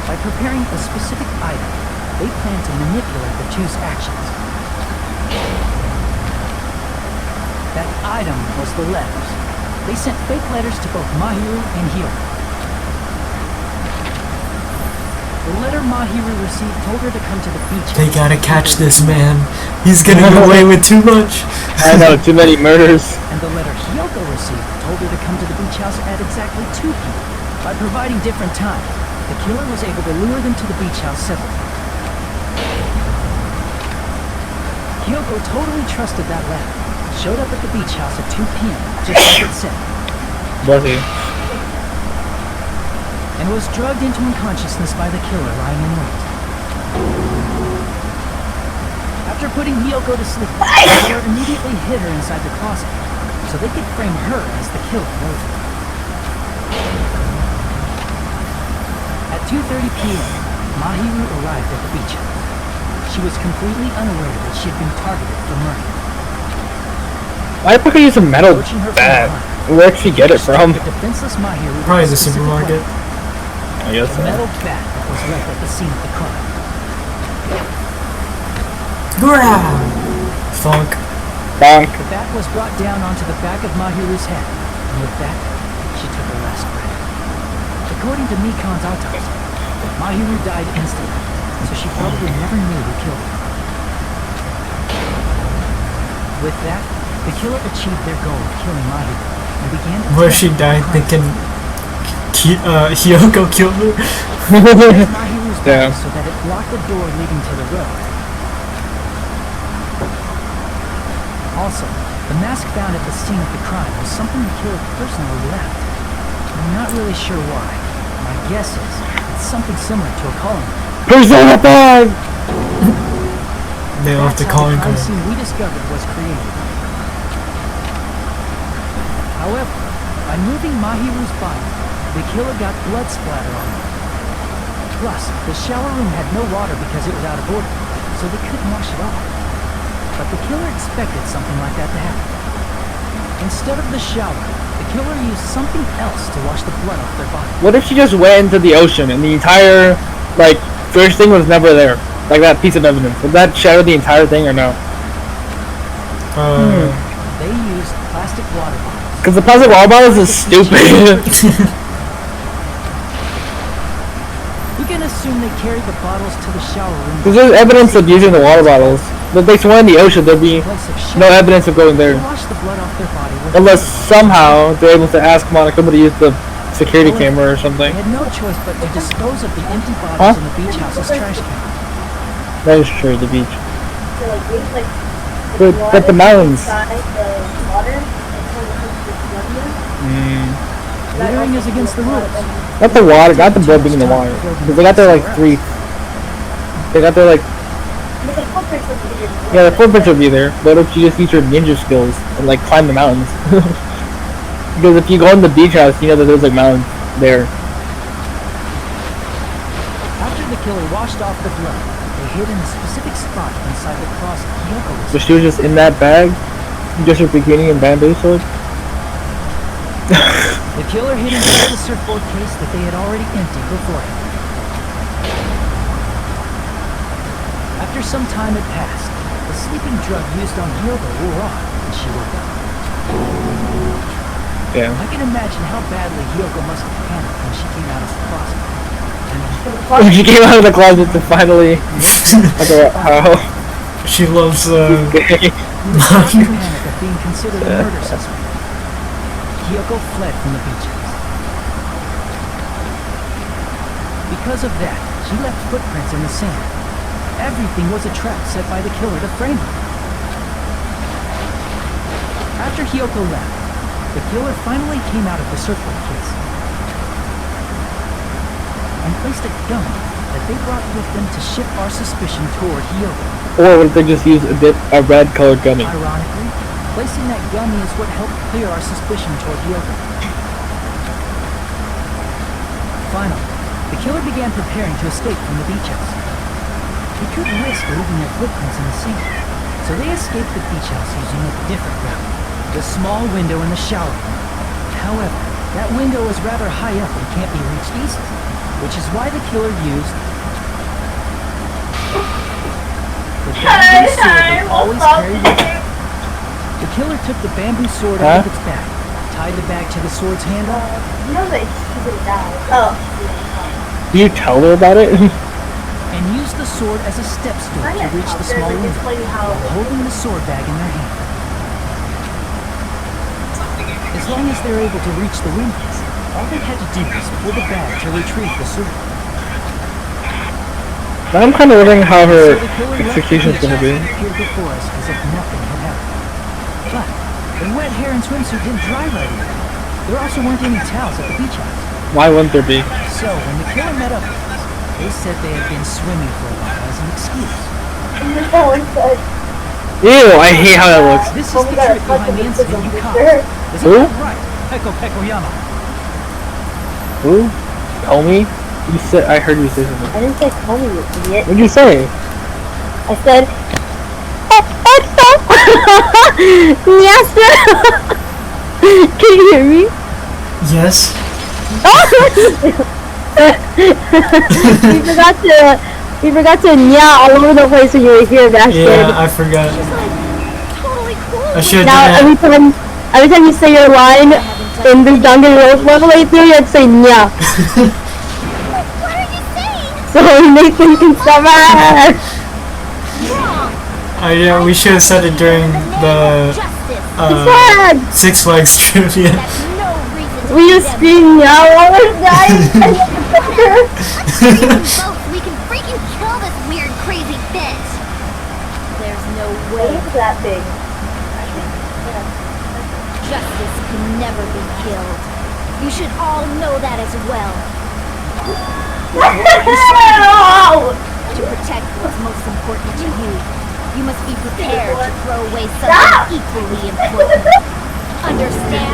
By preparing a specific item, they plan to manipulate the two's actions. That item was the letters. They sent fake letters to both Mahiru and Hyoko. The letter Mahiru received told her to come to the beach. They gotta catch this man. He's getting away with too much. I know, too many murders. And the letter Hyoko received told her to come to the beach house at exactly 2 p.m. By providing different times, the killer was able to lure them to the beach house several times. Hyoko totally trusted that letter. Showed up at the beach house at 2 p.m., just like it said. Was he? And was drugged into unconsciousness by the killer lying in wait. After putting Hyoko to sleep, the killer immediately hid her inside the closet, so they could frame her as the killer later. At 2:30 p.m., Mahiru arrived at the beach house. She was completely unaware that she had been targeted for murder. Why would he use a metal bat? Where'd she get it from? The defenseless Mahiru Probably the supermarket. I guess the so. metal bat that was left at the scene of the crime. Grab! Funk. Bonk. The bat was brought down onto the back of Mahiru's head, and with that, she took her last breath. According to Mikan's autopsy, Mahiru died instantly, so she probably never knew who killed her. With that, the killer achieved their goal of killing Mahiru, and began to Where she died thinking Hyoko killed her. Mahiru's Yeah. body so that it blocked the door leading to the road. Also, the mask found at the scene of the crime was something the killer personally left. not really sure why. My guess is it's something similar to a calling card. Persona 5! They left the That's how calling the crime card. scene we discovered was created. However, by moving Mahiru's body, the killer got blood splatter on it. Plus, the shower room had no water because it was out of order, so they couldn't wash it off. But the killer expected something like that to happen. Instead of the shower, the killer used something else to wash the blood off their body. What if she just went into the ocean and the entire, like, first thing was never there? Like that piece of evidence. Would that shatter the entire thing or no? They used plastic water bottles. Because the plastic water bottles is stupid. We can assume they carried the bottles to the shower room. Because there's evidence of using the water bottles. But if they swam in the ocean, there'd be no evidence of going there. They washed the blood off their body with Unless somehow they're able to ask Monica to use the security camera or something. They had no choice but to dispose of the empty bottles in the beach house's trash can. That is true, the beach. So like, they like But the mountains. inside the water and so Littering is against the rules. Not the water, not the blood being in the water. Because they got their like three. They got their like. Yeah, the footprints would be there. But if you just use your ninja skills and like climb the mountains. Because if you go in the beach house, you know that there's like mountains there. After the killer washed off the blood, they hid in a specific spot inside the closet Kyoko was So she was just in that bag, just her bikini and bamboo sword. The killer hid inside the surfboard case that they had already emptied beforehand. After some time had passed, the sleeping drug used on Hyoko wore off and she woke up. Yeah. I can imagine how badly Hyoko must have panicked when she came out of the closet. When she came out of the closet to finally. Like, how? She loves Okay. panic of being considered a murder suspect. Kyoko fled from the beach house. Because of that, she left footprints in the sand. Everything was a trap set by the killer to frame her. After Hyoko left, the killer finally came out of the surfboard case and placed a gun that they brought with them to shift our suspicion toward Hyoko. Or would they just use a red colored gunny? Ironically, placing that gunny is what helped clear our suspicion toward Hyoko. Finally, the killer began preparing to escape from the beach house. He couldn't risk leaving their footprints in the sand, so they escaped the beach house using a different route, the small window in the shower room. However, that window is rather high up and can't be reached easily, which is why the killer used the bamboo sword they always carry with them. The killer took the bamboo sword out of its bag, tied the bag to the sword's handle. You know that she didn't die. Oh. Do you tell her about it? And used the sword as a step stool to reach the small window, while holding the sword bag in their hand. As long as they're able to reach the window, all they had to do was pull the bag to retrieve the sword. Now I'm kind of wondering how her So the killer left the execution is beach going to be. house and appeared before us as if nothing had happened. But the wet hair and swimsuit didn't dry right away. There also weren't any towels at the beach house. Why wouldn't there be? So when the killer met up with us, they said they had been swimming for a while as an excuse. No one said. Ew, I hate how that looks. This is the trick behind the incident you caused. Isn't Who? that right, Peko Pekoyama? Who? Tell me? You said, I heard you say something. I didn't say call me, you idiot. What'd you say? I said, yes, sir. Can you hear me? yes. We forgot to yeah all over the place when you were here, Bashkid. Yeah, I forgot. Totally cool. I should Now have done every time you say your line in the Danganronpa level 8 you have to say nya. What are you saying? So Nathan can stop it. yeah, we should have said it during the Justice. Six Flags trivia. That's no reason to We just scream nya while we're dying. both we can freaking kill this weird, crazy bitch. There's no way that big? justice can never be killed. You should all know that as well. No! To protect what's most important to you, you must be prepared to throw away something equally important. Understand?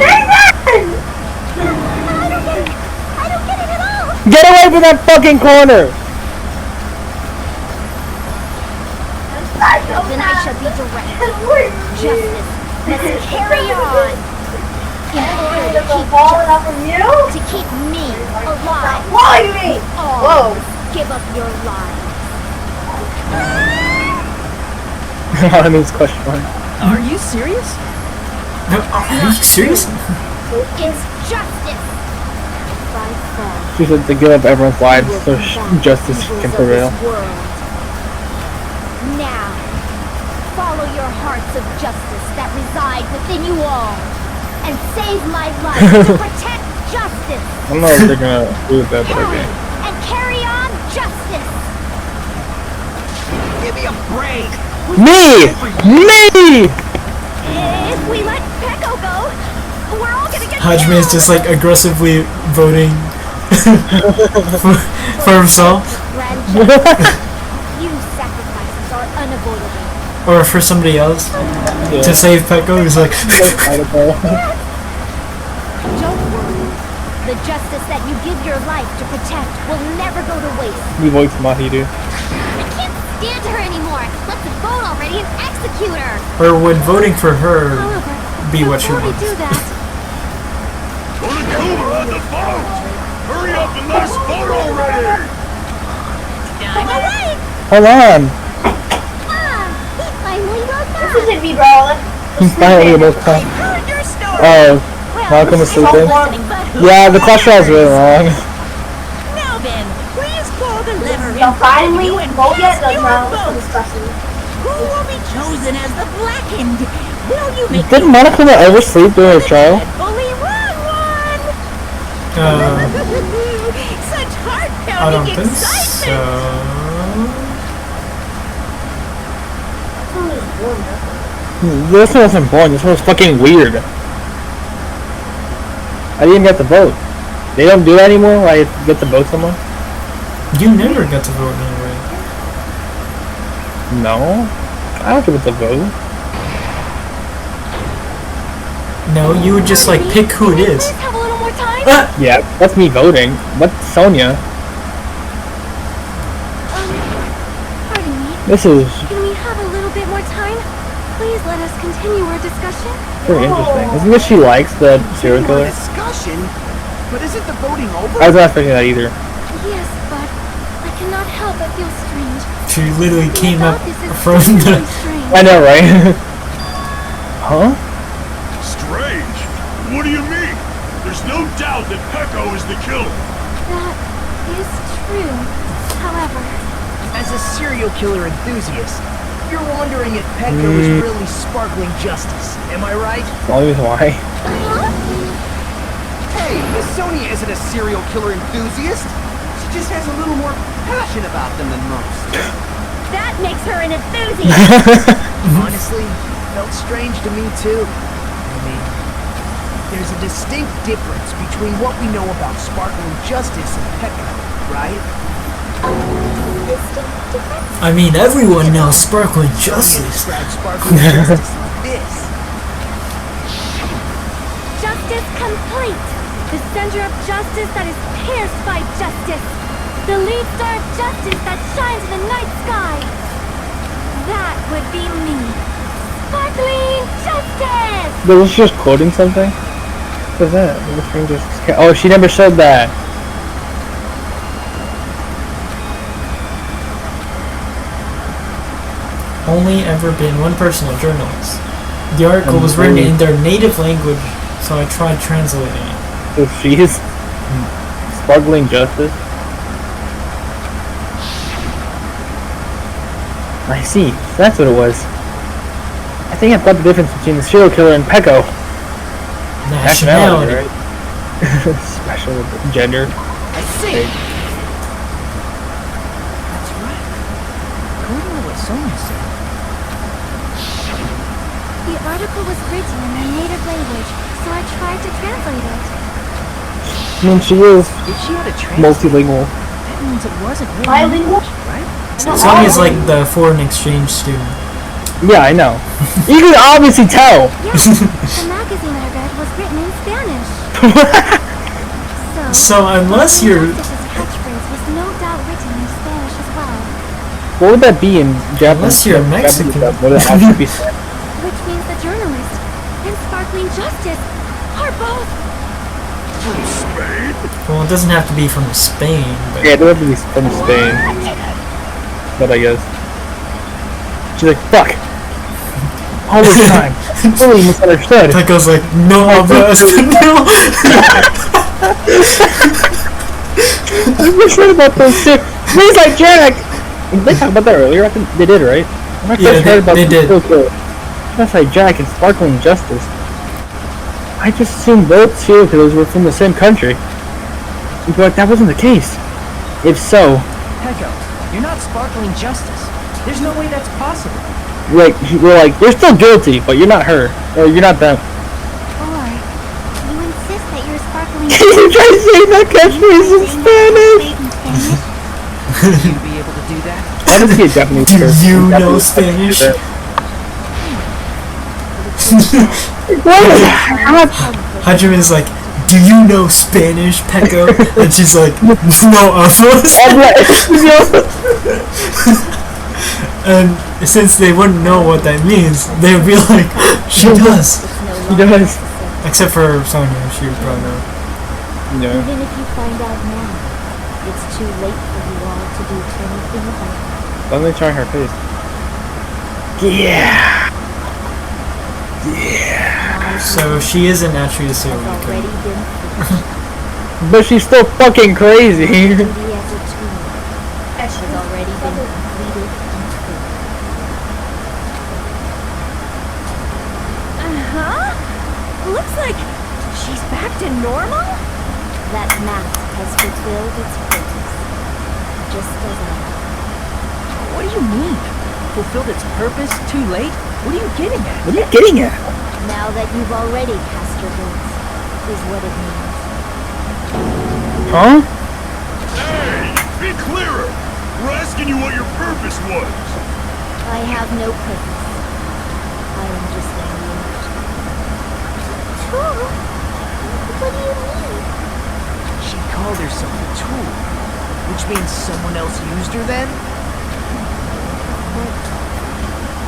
I don't get it at all. Get away from that fucking corner! Then I shall be direct. Justice must carry on. In order to keep justice, to keep me alive. Whoa, you mean? All give up your lives. That means question mark. Are you serious? Are you serious? It's justice. By far. She said to give up everyone's lives so justice can prevail. Now, follow your hearts of justice that reside within you all, and save my life to protect justice. I don't know if they're gonna do that, but Hurry okay. and carry on justice. Give me a break! Me! If we let Peko go, we're all gonna get Hajime is just like aggressively voting for himself. You sacrifices are unavoidable. Or for somebody else to save Peko. He's like, Don't worry. The justice that you give your life to protect will never go to waste. We voice Mahiru. I can't stand her anymore. Let's vote already and execute her. or would voting for her However, be what she before we wants? do that, Oniguma on the vote! Hurry up and let us vote already! I'm awake! Hold on! he finally woke up. This isn't me, bro. Finally able to come. Heard your story. Oh, Malcolm is sleeping? Yeah, the cholesterol is really long. Now then, please pull the lever in So front of finally, you and vote yet? cast Does your not vote. discussing. Who will be chosen as the blackened? Will you make Did Monokuma ever sleep during a trial? fully wrong one? Such I heart-pounding don't think excitement! so. This one wasn't boring, this one was fucking weird. I didn't get to vote. They don't do that anymore where I get to vote someone? You never got to vote anyway. No. I don't get to vote. No, you would just like pick who it is. Please have a little more time. Yeah, that's me voting. What's Sonia? Pardon me. This is Can we have a little bit more time? Please let us continue our discussion. very interesting. Isn't this she likes the serial killer? Discussion? But isn't the voting over? I was not expecting that either. Yes, but I cannot help but feel strange. She literally came up This is from really the. strange. I know, right? Huh? Strange? What do you mean? There's no doubt that Peko is the killer. That is true. However, As a serial killer enthusiast, you're wondering if Peko is really sparkling justice. Am I right? The only reason why. Hey, Miss Sonia isn't a serial killer enthusiast. She just has a little more passion about them than most. that makes her an enthusiast. Honestly, felt strange to me too. I mean, there's a distinct difference between what we know about sparkling justice and Peko, right? I mean, everyone knows sparkling justice. Describe sparkling justice like this. Justice complete. The center of justice that is pierced by justice. The lead star of justice that shines in the night sky. That would be me. Sparkling justice! But was she just quoting something? What was that? Oh, she never said that. Only ever been one person, a journalist. The article was written in their native language, so I tried translating it. So she's sparkling justice. I see. That's what it was. I think I've got the difference between the serial killer and Peko. Nationality. Right? Special gender. I see. That's right. According to what Sonia said. The article was written in my native language, so I tried to translate it. I mean, she is If she had a translator, multilingual. that means it wasn't really Bilingual? English, right? Sonya's like the foreign exchange student. Yeah, I know. You can obviously tell. Yeah, the magazine I read was written in Spanish. So unless you're... Justice's catchphrase was no doubt written in Spanish as well, What would that be in Japanese? Unless you're Mexican. What would it actually be said? which means the journalist and Sparkling Justice are both. From Spain? Well, it doesn't have to be from Spain, but... Yeah, it would be from Spain. But I guess. She's like, fuck. All this time. Fully misunderstood. Pekka's like, no habla español. I misread about those too. He's like, Jack! Did they talk about that earlier? I think they did, right? When I Yeah, first heard about they did. That's like Jack and Sparkling Justice. I just assumed both two because those were from the same country. But that wasn't the case. If so, Pecco, you're not Sparkling Justice. There's no way that's possible. like, we're like, you're still guilty, but you're not her. Or you're not them. Or you insist that you're Sparkling You try to say that catchphrase in Spanish! in Spanish? Would you be able to do that? Why does he a Japanese Do person? you know Japanese Spanish? person. What? Hajime's like, do you know Spanish, Pekka? And she's like, no, And since they wouldn't know what that means, they'd be like, she does. He does. Except for Sonya, she would probably know. Yeah. Even if you find out now, it's too late for you all to do anything about it. Why don't they try her face? Yeah. So she isn't actually a serial It's killer. already been finished. But she's still fucking crazy. Duty as a tool has already been completed and filled. Looks like she's back to normal? That mask has fulfilled its purpose. Just as I have. What do you mean? Fulfilled its purpose? Too late? What are you getting at? What are you getting at? Now that you've already cast your votes, is what it means. Huh? Hey, be clearer. We're asking you what your purpose was. I have no purpose. I am just a unit. Tool? What do you mean? She called herself a tool, which means someone else used her then?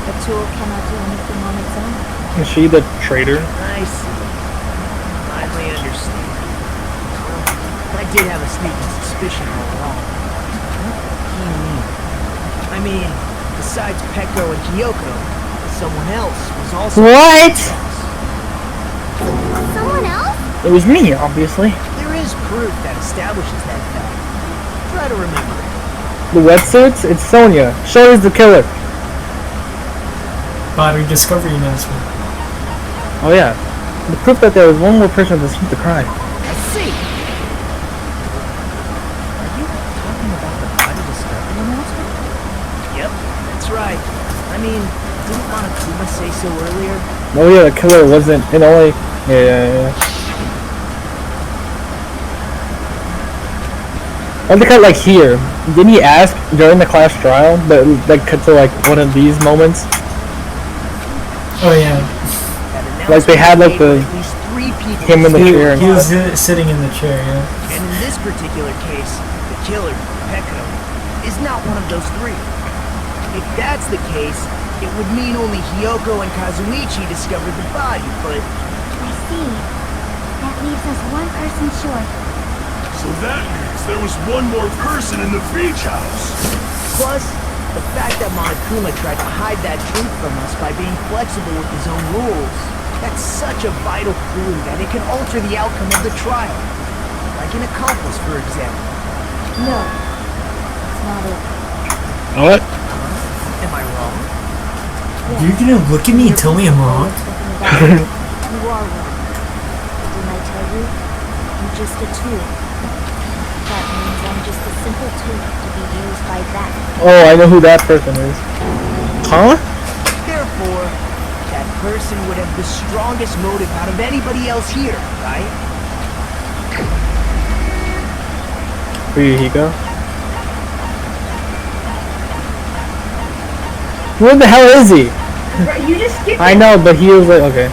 A tool cannot do anything on its own. Is she the traitor? I see. Finally understand. I did have a sneaking suspicion all along. What do you mean? I mean, besides Pecco and Kyoko, someone else was also... What? Someone else? It was me, obviously. There is proof that establishes that fact. Try to remember it. The wetsuits? It's Sonya. Show the killer. Body discovery announcement. Oh yeah. The proof that there was one more person to solve the crime. I see. Are you talking about the body discovery announcement? Yep, that's right. I mean, didn't Monokuma say so earlier? Oh yeah, the killer wasn't. It only. Yeah. I think I like here. Didn't he ask during the class trial? But like cut to like one of these moments. Oh yeah. That Like, they had, like, announcement the- gave at least 3 people him in the He, chair and he was stuff. sitting in the chair, yeah. And in this particular case, the killer, Pecco, is not one of those 3. If that's the case, it would mean only Hyoko and Kazuichi discovered the body, but I see. That leaves us one person short. So that means there was one more person in the beach house. plus, the fact that Monokuma tried to hide that truth from us by being flexible with his own rules, that's such a vital clue that it can alter the outcome of the trial. Like an accomplice, for example. No. It's not it. What? Am I wrong? You're gonna look at me and tell me I'm wrong? You are wrong. Didn't I tell you? I'm just a tool. That means I'm just a simple tool to be used by that. Oh, I know who that person is. Huh? Therefore, that person would have the strongest motive out of anybody else here, right? Fuyuhiko? Where the hell is he? Bro, you just skipped I it. know, but he was like, okay.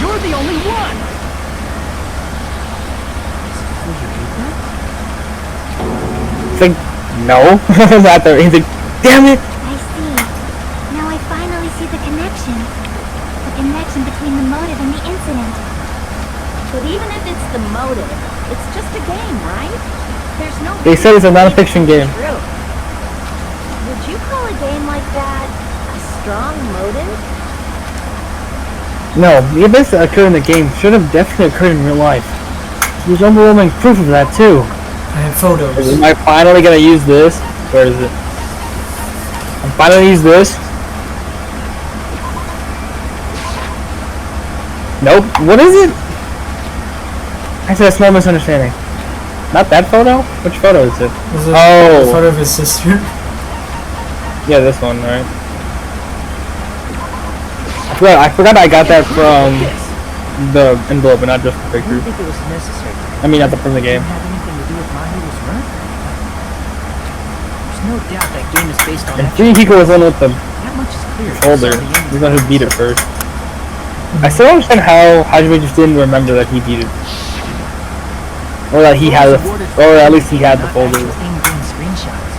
You're the only one! It's like, no. Not there. He's like, damn it! I see. Now I finally see the connection. The connection between the motive and the incident. But even if it's the motive, it's just a game, right? There's no. They said it's a non-fiction game. True. Would you call a game like that a strong motive? No, the events that occurred in the game should have definitely occurred in real life. There's overwhelming proof of that too. I have photos. Am I finally gonna use this? Where is it? I'm finally gonna use this. Nope. What is it? I said a small misunderstanding. Not that photo? Which photo is it? Was it Oh. a photo of his sister? Yeah, this one, right? I forgot I got that from the envelope and not just the I picture. didn't think it was necessary. I mean, not from the game. Didn't have anything to do with Mahiru's murder. There's no doubt that game is based on And actual Fuyuhiko was the one with the That much is clear. folder. He's the one who beat it first. I still don't understand how Hajime just didn't remember that he beat it. Or that he had the, or at least he had the folder. In-game screenshots.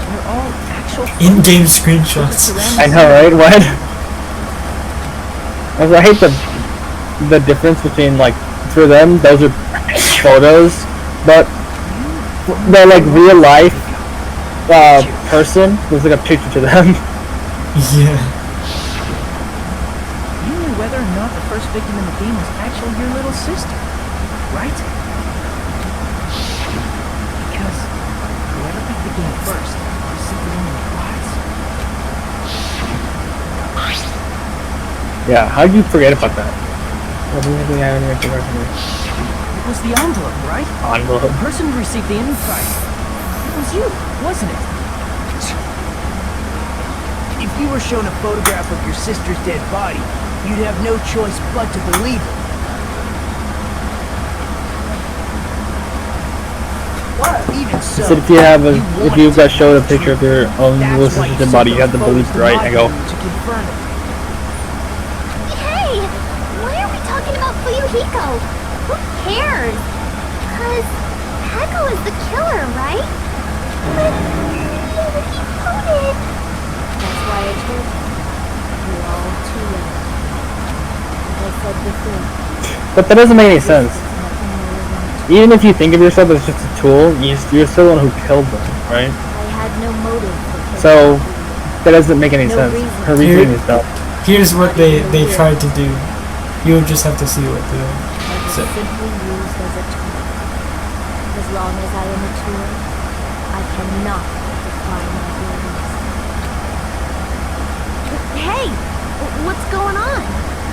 They're all actual In-game screenshots. I know, right? What? I hate the difference between, like, for them, those are photos, but the, like, real life person was like a picture to them. Yeah. You knew whether or not the first victim in the game was actually your little sister, right? Because whoever picked the game first was simply only wise. Yeah, how did you forget about that? It was the envelope, right? Envelope. The person who received the invite. It was you, wasn't it? If you were shown a photograph of your sister's dead body, you'd have no choice but to believe it. Even so, So if you got showed a picture of your own little sister's dead body, you have to believe it, right? I go, to confirm it. Hey! Why are we talking about Fuyuhiko? Who cares? Cause Heko is the killer, right? But he voted. That's why I told you. You're all too late. As I said before, but that doesn't make any sense. nothing more than a Even if you think of yourself as just a tool, you're still the one who killed them, right? I had no motive for killing So you. that doesn't make any No sense. reason. Her reasoning is dumb. Here's what they tried to do. You'll just have to see what the. I was So, simply used as a tool. As long as I am a tool, I cannot define my feelings. Hey! What's going on?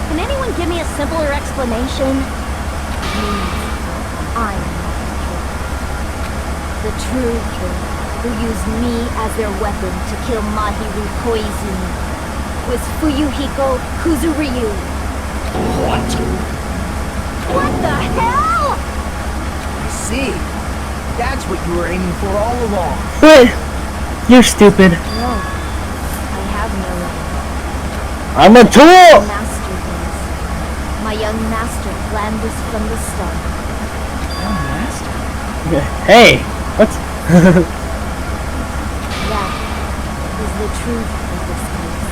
Can anyone give me a simpler explanation? Please. I'm not the killer. The true killer, who used me as their weapon to kill Mahiru Koizumi, was Fuyuhiko Kuzuryu. What? What the hell? I see. That's what you were aiming for all along. What? You're stupid. No, I have no weapon. I'm a tool! Master is. My young master planned this from the start. Young master. Hey, what's... That is the truth of this case.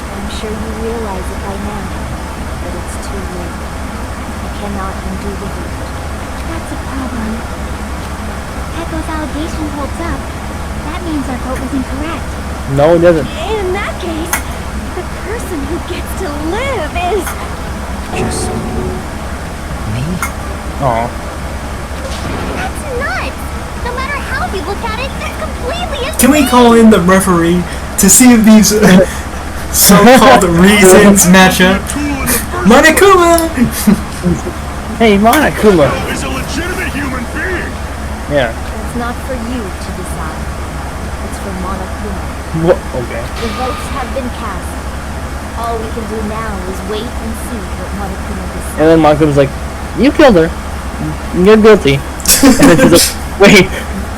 I'm sure you realize it by now, but it's too late. I cannot undo the hurt. That's a problem. Heko's allegation holds up. That means our vote was incorrect. No, it doesn't. In that case, the person who gets to live is... Just me? Aw. That's nuts! No matter how you look at it, it's completely insane! can we call in the referee to see if these so-called reasons match up? Monokuma! Hey, Monokuma. Is a legitimate human being. Yeah. It's not for you to decide. It's for Monokuma. What? Okay. The votes have been cast. All we can do now is wait and see what Monokuma decides. And then Monokuma's like, you killed her. you're guilty. And then she's like, wait.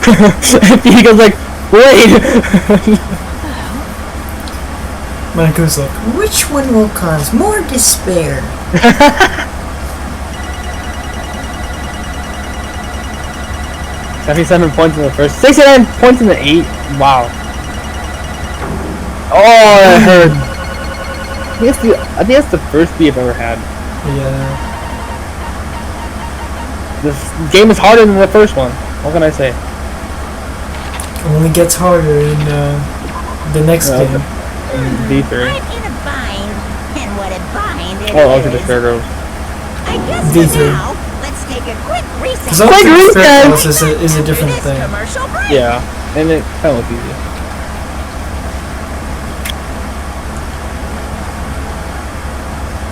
And he goes like, wait. Michael's like, which one will cause more despair? 77 points in the first, 69 points in the 8. Wow. Oh, that hurt. I think that's the first beat I've ever had. Yeah. This game is harder than the first one. What can I say? It only gets harder in the next game. V3. I'm in a bind, and what a bind it Oh, okay, is. the fair girls. I guess V3. for now, let's take a quick recess. Because Quick recess! is a different After this thing. commercial break. Yeah, and it kind of looks easy.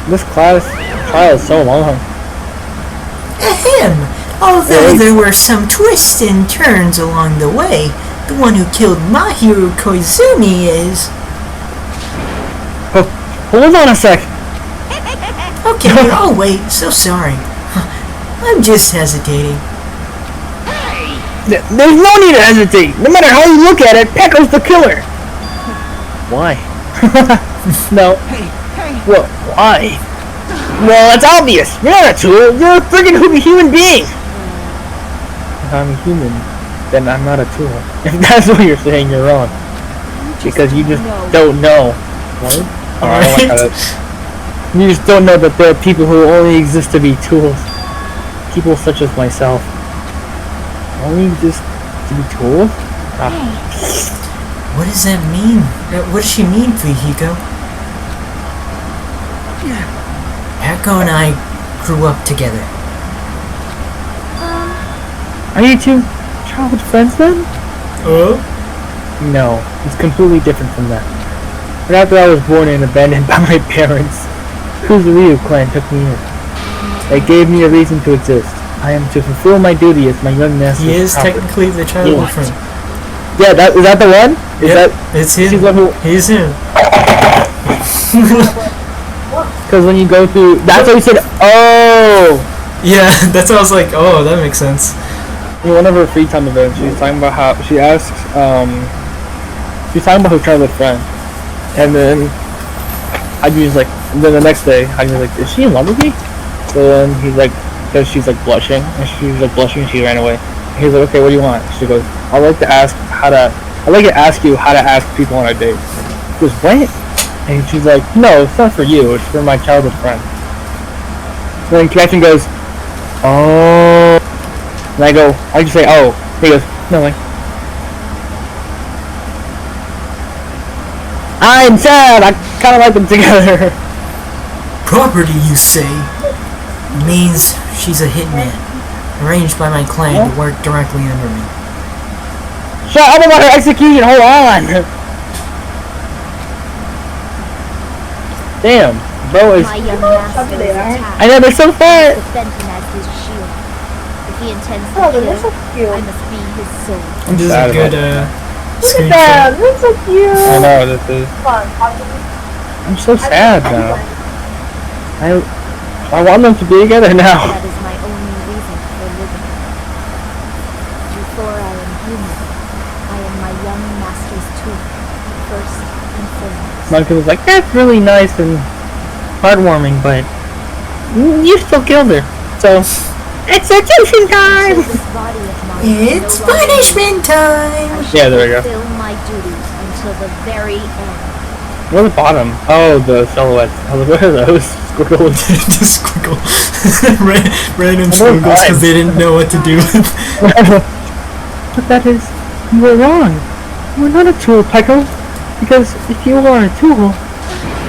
This trial is so long. Ahem! Although there were some twists and turns along the way, the one who killed Mahiru Koizumi is... Oh, hold on a sec. Okay, I'll wait. So sorry. I'm just hesitating. There's no need to hesitate. No matter how you look at it, Pecco's the killer. Why? No. Hey, Well, why? Well, it's obvious. You're not a tool. You're a friggin' human being. If I'm a human, then I'm not a tool. If that's what you're saying, you're wrong. Because you just don't know. What? Oh, I don't like that. You just don't know that there are people who only exist to be tools. People such as myself. Only exist to be tools? Ah. What does that mean? What does she mean, Fujiko? Echo and I grew up together. Are you two childhood friends then? No, it's completely different from that. But after I was born and abandoned by my parents, Kuzuryu clan took me in. They gave me a reason to exist. I am to fulfill my duty as my young master's He is property. technically the childhood friend. Yeah, is that the one? Is Yep, that it's him. she's the one who? He's him. Because when you go through, that's what you said. Oh, Yeah, that's why I was like, oh, that makes sense. in one of her free time events, she was talking about how she asks, she's talking about her childhood friend, and then Haji's like, then the next day, Haji's like, is she in love with me? So then he's like, because she's like blushing, and she's like blushing, and she ran away. And he's like, okay, what do you want? She goes, I'd like to ask you how to ask people on a date. She goes, what? And she's like, no, it's not for you, it's for my childhood friend. So then Captain goes, oh. And I go, I just say, oh. He goes, nothing. I'm sad, I kinda like them together. Property, you say? Means she's a hitman, arranged by my clan to work directly under me. Shut up about her execution, hold on! Damn, bro is... My young master is attacked. I know, they're so fat! With Benton as his shield. If he intends to Oh, they're so kill, I cute. must be his soul. This is sad a good Look at screenshot. them. They're so cute. I know, this is... Fun. I'm so sad now. I want them to be together now. That is my only reason for living. Before I am human, I am my young master's tool, first and foremost. Monkey was like, that's really nice and heartwarming, but you still killed her. So, execution time! So this body of mine It's no longer punishment time! I Yeah, there we go. fulfill my duties until the very end. Where's the bottom? Oh, the silhouettes. I was like, what are those? Squiggles. Just squiggle. Random Oh, squiggles because they didn't know what to do with. But that is, you were wrong. You were not a tool, Pecco. Because if you were a tool,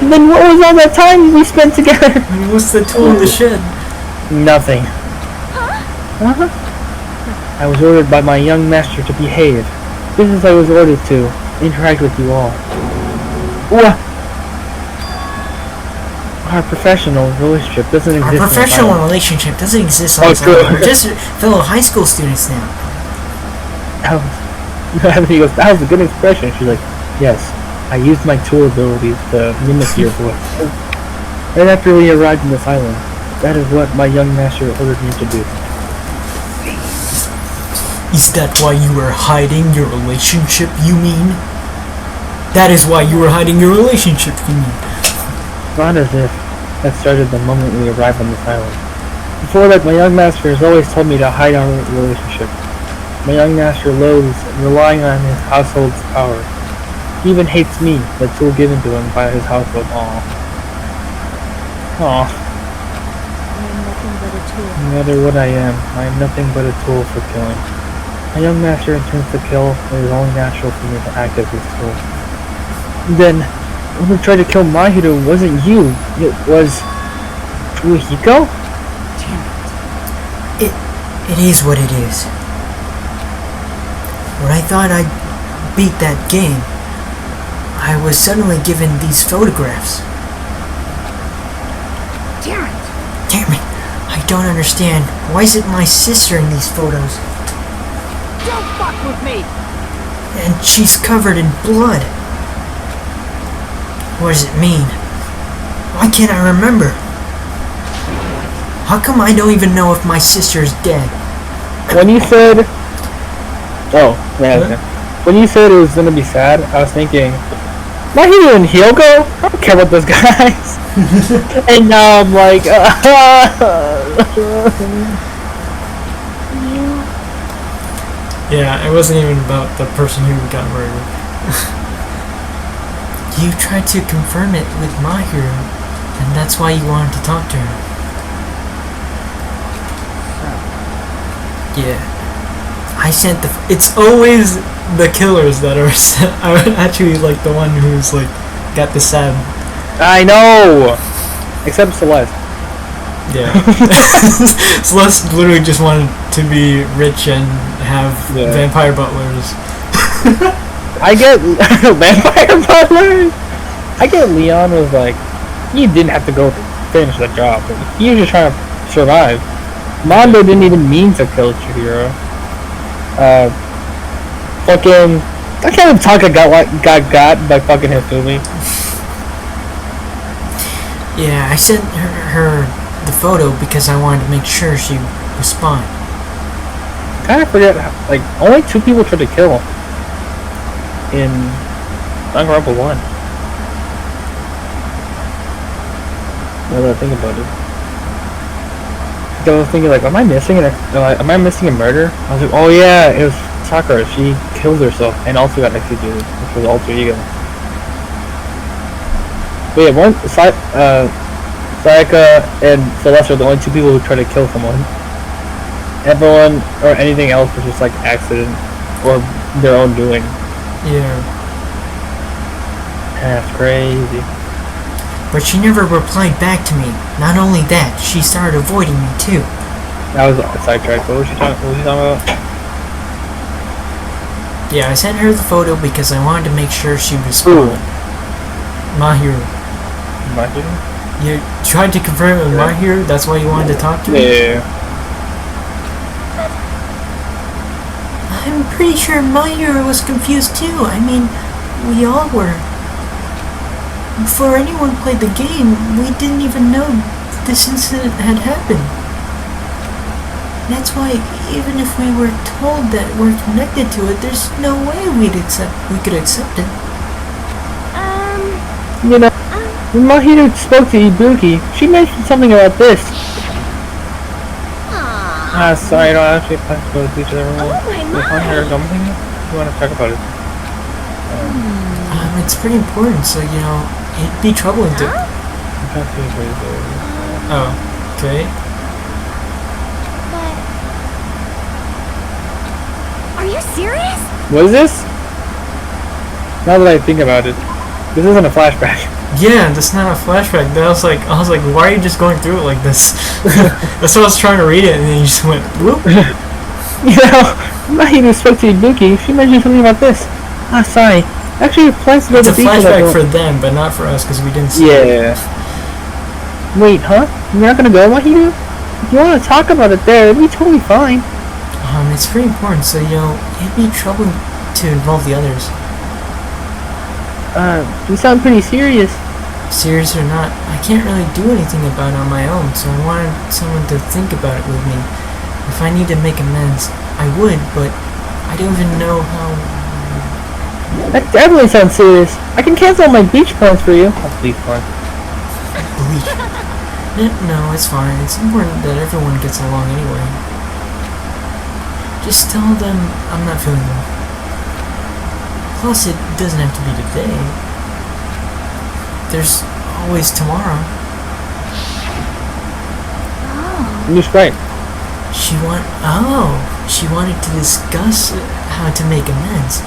then what was all that time we spent together? What's the tool in the shed? Nothing. Uh-huh. I was ordered by my young master to behave, just as I was ordered to interact with you all. Our professional relationship doesn't exist. Our professional in the relationship doesn't exist Oh, on this island. true. We're just fellow high school students now. And he goes, that was a good expression. She's like, yes, I used my tool abilities to mimic your voice. Right after we arrived in this island, that is what my young master ordered me to do. Is that why you were hiding your relationship, you mean? That is why you were hiding your relationship, you mean? Not as if that started the moment we arrived on this island. Before that, my young master has always told me to hide our relationship. My young master loathes relying on his household's power. He even hates me, the tool given to him by his household. Aww. Aww. I am nothing but a tool. No matter what I am nothing but a tool for killing. My young master intends to kill, and it is only natural for me to act as his tool. Then, when we tried to kill Mahito, it wasn't you. It was... Uehiko? It is what it is. When I thought I'd beat that game, I was suddenly given these photographs. Damn it! Damn it! I don't understand. Why is it my sister in these photos? Don't fuck with me! And she's covered in blood. What does it mean? Why can't I remember? How come I don't even know if my sister is dead? When you said... Oh, man. Huh? When you said it was gonna be sad, I was thinking... Mahito and Hyoko? I don't care about those guys. And now I'm like... Yeah, it wasn't even about the person who got murdered. You tried to confirm it with Mahiro, and that's why you wanted to talk to her. Yeah. I sent the... It's always the killers that are actually like the one who's like got the sad... I know! Except Celeste. Yeah. Celeste literally just wanted to be rich and have vampire butlers. I get vampire butlers. I get Leon was like, he didn't have to go finish the job. He was just trying to survive. Mondo didn't even mean to kill Chihiro. Fucking, I can't even talk. Got by fucking Hifumi. Yeah, I sent her the photo because I wanted to make sure she was fine. Kind of forget, like only 2 people tried to kill in Danganronpa 1. Now that I think about it, I was thinking like, am I missing a murder? I was like, oh yeah, it was Sakura. She killed herself and also got executed, which was alter ego. But yeah, Sayaka and Celeste are the only 2 people who try to kill someone. Everyone or anything else was just like accident or their own doing. Yeah. That's crazy. But she never replied back to me. Not only that, she started avoiding me too. That was a sidetrack. What was she talking about? Yeah, I sent her the photo because I wanted to make sure she was fine. Mahiro. Mahiro? You tried to confirm with Mahiro? That's why you wanted to talk to me? Yeah. I'm pretty sure Mahiro was confused too. I mean, we all were. Before anyone played the game, we didn't even know this incident had happened. That's why, even if we were told that we're connected to it, there's no way we could accept it. You know, when Mahito spoke to Ibuki, she mentioned something about this. Sorry, I don't actually plan to go to each other. Oh my. You want to talk about it? It's pretty important, so you know, it'd be troubling to. Oh, okay. But... Are you serious? What is this? Now that I think about it, this isn't a flashback. Yeah, that's not a flashback. I was like, why are you just going through it like this? That's what I was trying to read it, and then you just went, whoop. You know, Mahito spoke to Ibuki. She mentioned something about this. Sorry. Actually, plans to go to the beach. It's a flashback for them, but not for us, because we didn't see it. Wait, huh? You're not gonna go, Mahito? If you want to talk about it there, it'd be totally fine. It's pretty important, so you know, it'd be troubling to involve the others. You sound pretty serious. Serious or not, I can't really do anything about it on my own, so I wanted someone to think about it with me. If I need to make amends, I would, but I don't even know how... That definitely sounds serious. I can cancel my beach plans for you. That's beach plans. Bleach. No, it's fine. It's important that everyone gets along anyway. Just tell them I'm not feeling well. Plus, it doesn't have to be today. There's always tomorrow. You're right. She wanted to discuss how to make amends,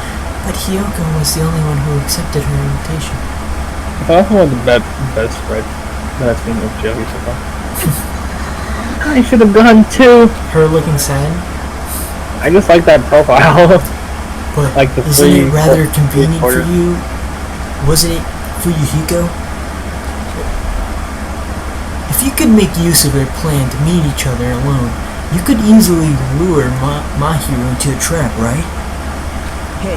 but Hiyoko was the only one who accepted her invitation. I thought that was one of the best spreads that I've seen with Joey so far. I should have gone too. Her looking sad. I just like that profile. But like the isn't it rather convenient for you? Wasn't it for you, Hiko? If you could make use of their plan to meet each other alone, you could easily lure Mahiru into a trap, right? Hey,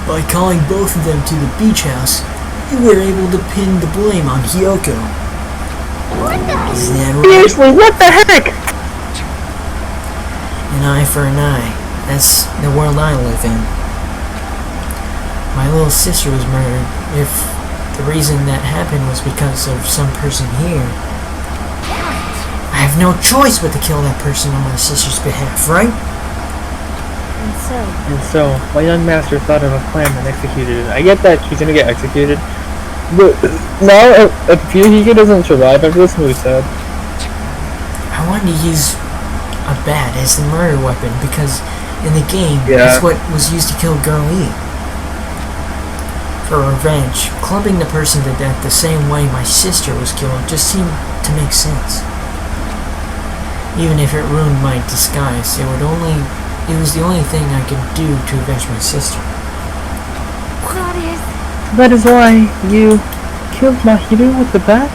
By calling both of them to the beach house, you were able to pin the blame on Hiyoko. Isn't that right? Seriously, what the heck? An eye for an eye. That's the world I live in. My little sister was murdered. If the reason that happened was because of some person here, I have no choice but to kill that person on my sister's behalf, right? And so, my young master thought of a plan and executed it. I get that she's gonna get executed. But now, if Hiko doesn't survive after this, movie sad. I wanted to use a bat as the murder weapon because in the game, that's what was used to kill Girl E. For revenge, clubbing the person to death the same way my sister was killed just seemed to make sense. Even if it ruined my disguise, it was the only thing I could do to avenge my sister. That is why you killed Mahiru with the bat?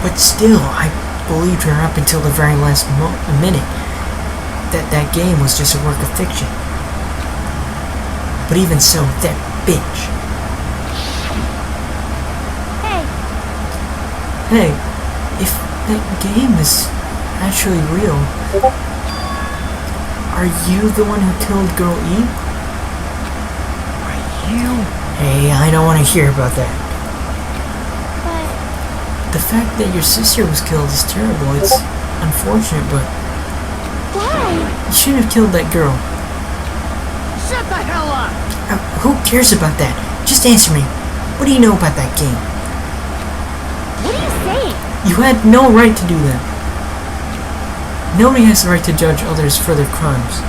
But still, I believed her up until the very last minute that game was just a work of fiction. But even so, that bitch. Hey, if that game is actually real, are you the one who killed Girl E? are you? Hey, I don't want to hear about that. But The fact that your sister was killed is terrible. It's unfortunate, but why? you shouldn't have killed that girl. Shut the hell up! Who cares about that? Just answer me. What do you know about that game? What are you saying? You had no right to do that. Nobody has the right to judge others for their crimes.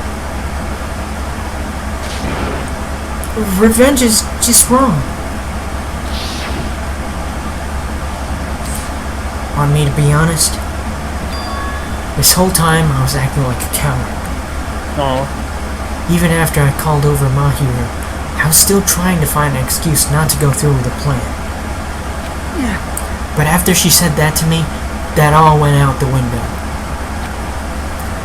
Revenge is just wrong. Want me to be honest? This whole time I was acting like a coward. Oh. Even after I called over Mahiru, I was still trying to find an excuse not to go through with the plan. But after she said that to me, that all went out the window.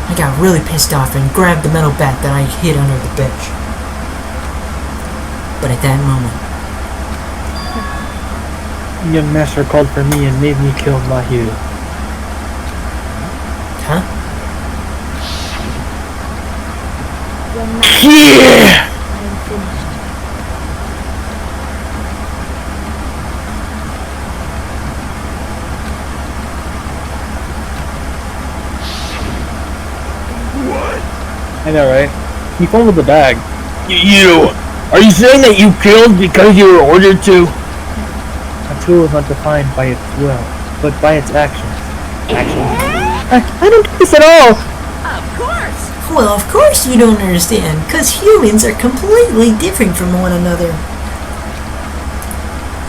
I got really pissed off and grabbed the metal bat that I hid under the bench. But at that moment, Young master called for me and made me kill Mahiru. huh? Yeah! I'm finished. What? I know, right? He fumbled the bag. You! Are you saying that you killed because you were ordered to? A tool is not defined by its will, but by its actions. I don't do this at all! Of course! Well, of course you don't understand, because humans are completely different from one another.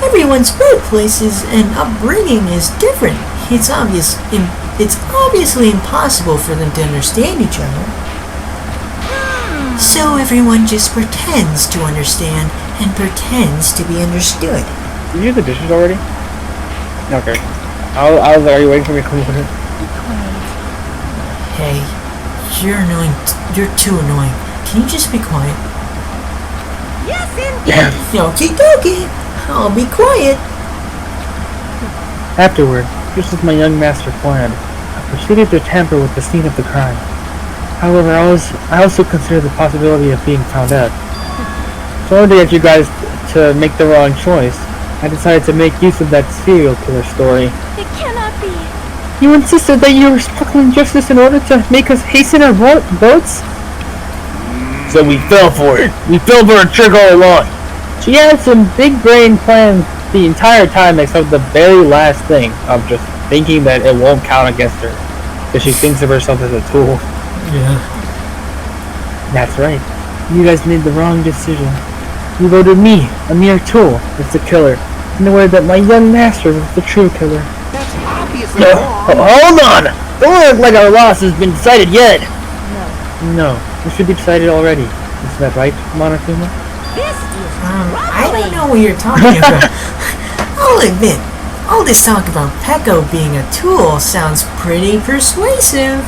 Everyone's birthplaces and upbringing is different. It's obviously impossible for them to understand each other. So everyone just pretends to understand and pretends to be understood. Did you do the dishes already? Okay. I was like, are you waiting for me to come with it? Hey, you're annoying. You're too annoying. Can you just be quiet? Yes, indeed! Yeah. Okie dokie. I'll be quiet. Afterward, just as my young master planned, I proceeded to tamper with the scene of the crime. However, I also consider the possibility of being found out. So in order to get you guys to make the wrong choice, I decided to make use of that serial killer story. It cannot be. You insisted that you were sparkling justice in order to make us hasten our boats? So we fell for it. We fell for a trick all along. She had some big brain plans the entire time except the very last thing of just thinking that it won't count against her. Because she thinks of herself as a tool. Yeah. That's right. You guys made the wrong decision. You voted me, a mere tool, as the killer, in the way that my young master was the true killer. That's obviously wrong. Hold on! Don't look like our loss has been decided yet! No, it should be decided already. Isn't that right, Monokuma? This is I don't know what you're talking about. I'll admit, all this talk about Peko being a tool sounds pretty persuasive.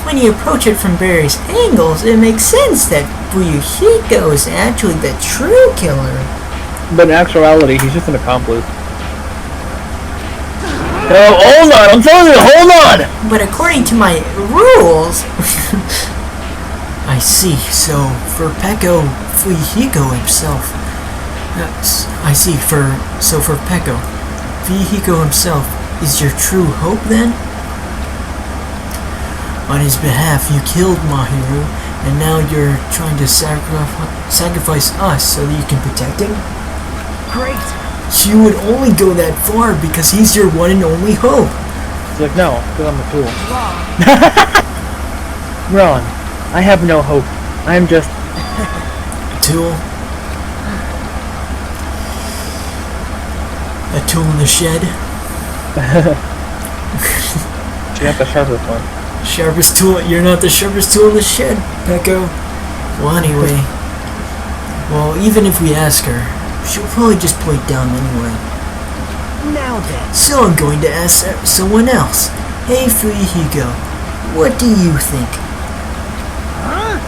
When you approach it from various angles, it makes sense that Fuyuhiko is actually the true killer. But in actuality, he's just an accomplice. Oh, hold on! I'm telling you, hold on! But according to my rules... I see, so for Peko Fuyuhiko himself... I see, for Peko, Fuyuhiko himself is your true hope then? On his behalf, you killed Mahiru, and now you're trying to sacrifice us so that you can protect him? Great. You would only go that far because he's your one and only hope. He's like, no, because I'm a tool. Wrong. I have no hope. I am just... A tool? A tool in the shed? You got the sharpest one. Sharpest tool? You're not the sharpest tool in the shed, Peko. Well, anyway. Well, even if we ask her, she'll probably just play dumb anyway. Now then. So I'm going to ask someone else. Hey, Fuyuhiko, what do you think? Huh?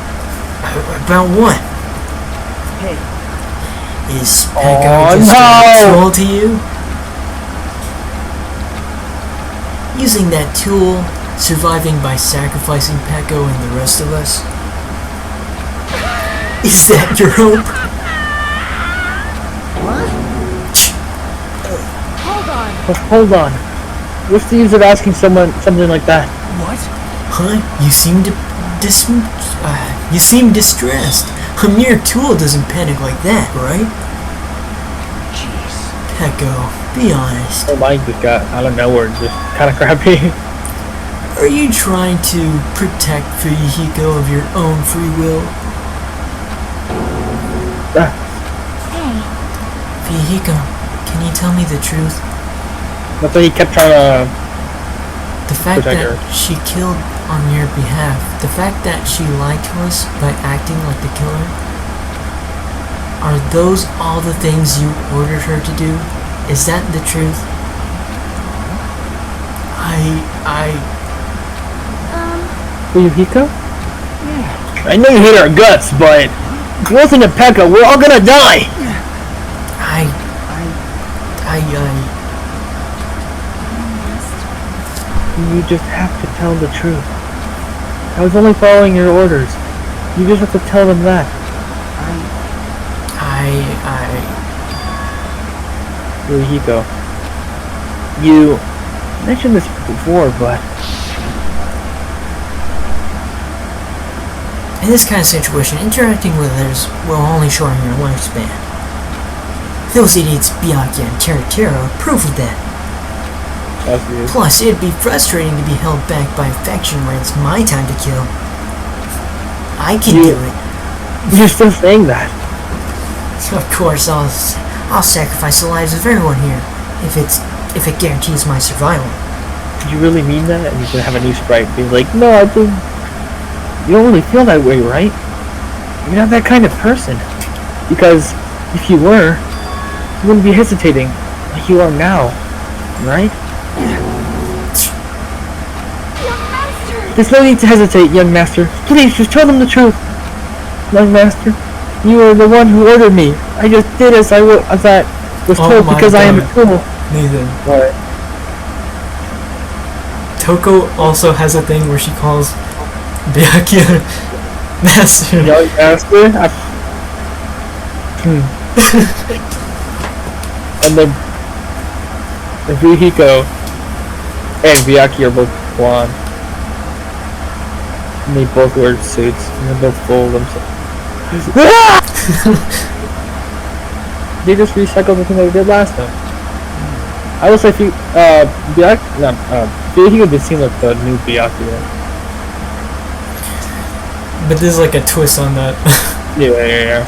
About what? Hey. Is Peko just a tool to you? Using that tool, surviving by sacrificing Peko and the rest of us? Is that your hope? Hold on. What's the use of asking someone something like that? What? Huh? You seem distressed. A mere tool doesn't panic like that, right? Jeez. Peko, be honest. Oh, mine just got out of nowhere, just kind of crappy. Are you trying to protect Fuyuhiko of your own free will? Hey, Fuyuhiko, can you tell me the truth? That's why he kept trying to... The fact protect that her. she killed on your behalf, the fact that she lied to us by acting like the killer, are those all the things you ordered her to do? Is that the truth? Fuyuhiko? I know you hate our guts, but if it wasn't a Pekka, we're all gonna die! You just have to tell the truth. I was only following your orders. You just have to tell them that. Fuyuhiko, you mentioned this before, but... In this kind of situation, interacting with others will only shorten your lifespan. Those idiots Byakuya and Teratero approve of that. Plus, it'd be frustrating to be held back by a faction when it's my time to kill. I can do it. You're still saying that. Of course, I'll sacrifice the lives of everyone here if it guarantees my survival. Did you really mean that? And he's gonna have a new sprite being like, no, I think you don't really feel that way, right? You're not that kind of person. Because if you were, you wouldn't be hesitating like you are now, right? There's no need to hesitate, young master. Please, just tell them the truth. Young master, you are the one who ordered me. I just did as I was told because I am a tool. Nathan. What? Toko also has a thing where she calls Byakuya Master. Yo, Master? And then Ruhiko and Byakuya are both blonde. And they both wear suits, and they both fool themselves. They just recycled the thing that they did last time. I will say, Ruhiko did seem like the new Byakuya. But there's like a twist on that. Yeah.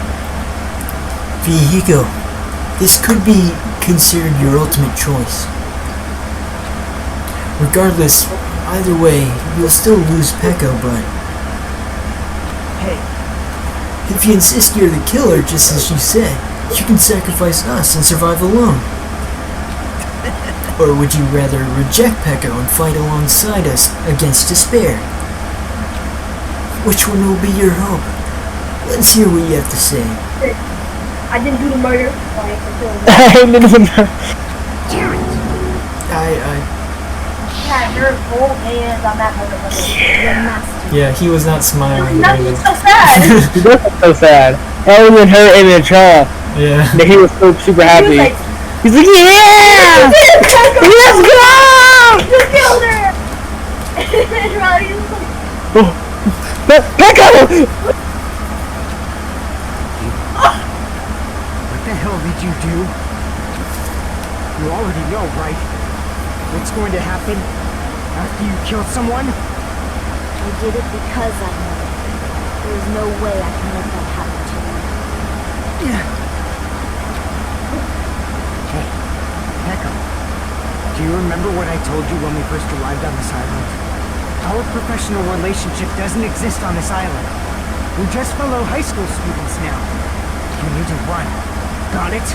Vehicle, this could be considered your ultimate choice. Regardless, either way, you'll still lose Pekka, but... Hey. If you insist you're the killer, just as you said, you can sacrifice us and survive alone. Or would you rather reject Pekka and fight alongside us against despair? Which one will be your hope? Let's hear what you have to say. I didn't do the murder. Yeah, you're full hands on that motherfucker. Yeah, he was not smiling. He's so sad. He does look so sad. Ellie and her image, huh? Yeah. And he was so super happy. He's like, yeah! Let's go! You killed her! Pekka! What the hell did you do? You already know, right? What's going to happen after you kill someone? I did it because I know. There's no way I can let that happen to you. Hey, Pekka, do you remember what I told you when we first arrived on this island? Our professional relationship doesn't exist on this island. We're just fellow high school students now. You need to run. Got it?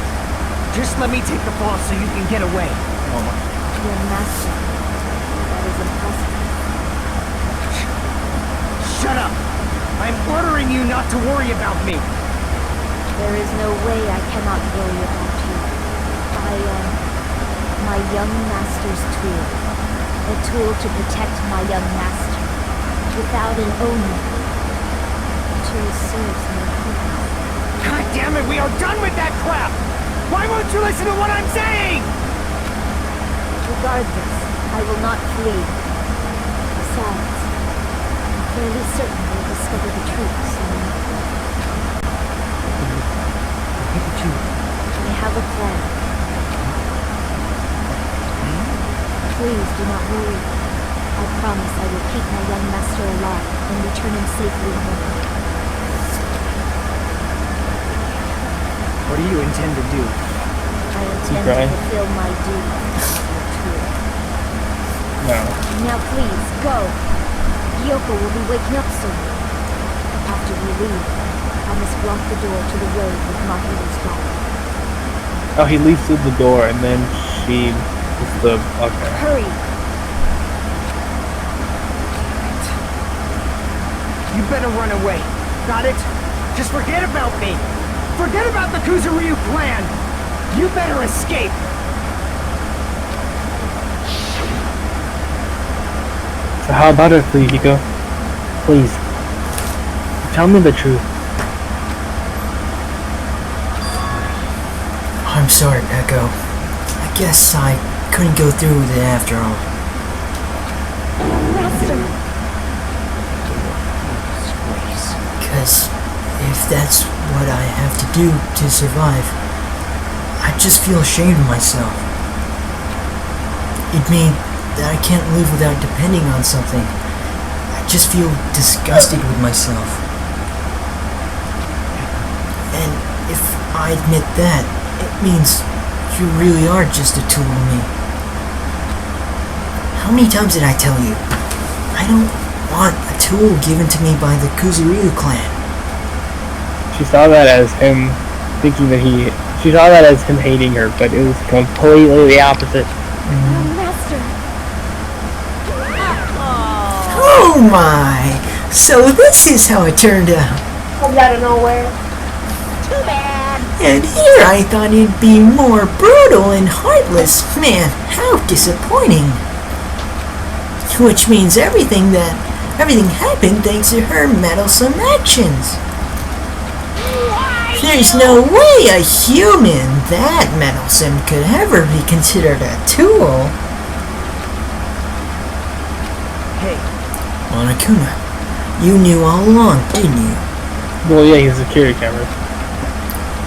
Just let me take the fall so you can get away. You're a master. That is impossible. Shut up! I'm ordering you not to worry about me. There is no way I cannot worry about you. I am my young master's tool. A tool to protect my young master. Without an owner. The tool serves no purpose. God damn it, we are done with that crap! Why won't you listen to what I'm saying? Regardless, I will not flee. Besides, I'm fairly certain we'll discover the truth soon. I have a plan. Please do not worry. I promise I will keep my young master alive and return him safely home. What do you intend to do? I intend to fulfill my duty as your tool. No. Now please, go. Yoko will be waking up soon. After we leave, I must block the door to the road with Mahiru's daughter. Oh, he leaves through the door and then she... Okay. Hurry! You better run away. Got it? Just forget about me. Forget about the Kuzuryu clan. You better escape. So how about it, Hiko? Please. Tell me the truth. I'm sorry, Echo. I guess I couldn't go through with it after all. Master! Because if that's what I have to do to survive, I just feel ashamed of myself. It means that I can't live without depending on something. I just feel disgusted with myself. And if I admit that, it means you really are just a tool to me. How many times did I tell you? I don't want a tool given to me by the Kuzuryu clan. She saw that as him thinking that she saw that as him hating her, but it was completely the opposite. Master! Oh my! So this is how it turned out. Comes out of nowhere. Too bad. And here I thought it'd be more brutal and heartless. Man, how disappointing. Which means everything happened thanks to her meddlesome actions. There's no way a human that meddlesome could ever be considered a tool. Hey, Monokuma, you knew all along, didn't you? Well, yeah, he's a security camera.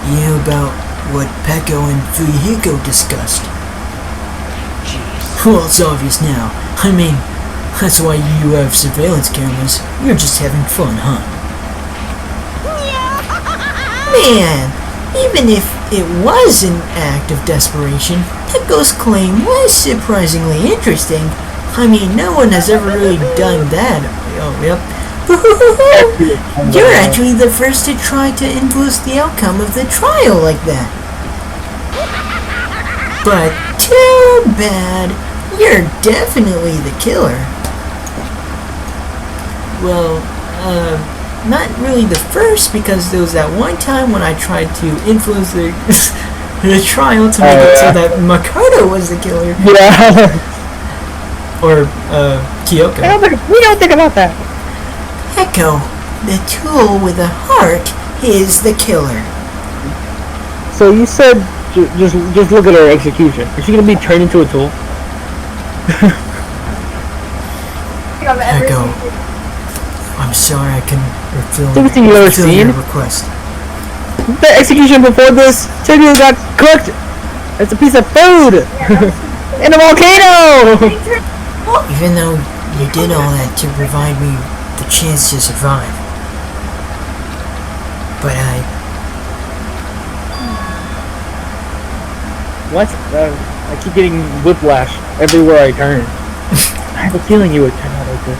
You knew about what Peko and Fuyuhiko discussed. jeez. Well, it's obvious now. I mean, that's why you have surveillance cameras. You're just having fun, huh? Man, even if it was an act of desperation, Peko's claim was surprisingly interesting. I mean, no one has ever really done that. Oh, yep. You're actually the first to try to influence the outcome of the trial like that. But too bad. You're definitely the killer. Well, not really the first, because there was that one time when I tried to influence the the trial to make it so that Makoto was the killer. Yeah. Or, Kyoko. We don't think about that. Peko, the tool with a heart, is the killer. So you said, just look at her execution. Is she gonna be turned into a tool? Peko, I'm sorry I can fulfill Everything you've ever seen? your request. The execution before this, Tenryu got cooked. It's a piece of food in a volcano. Even though you did all that to provide me the chance to survive. But What? I keep getting whiplash everywhere I turn. I have a feeling you would turn out like this.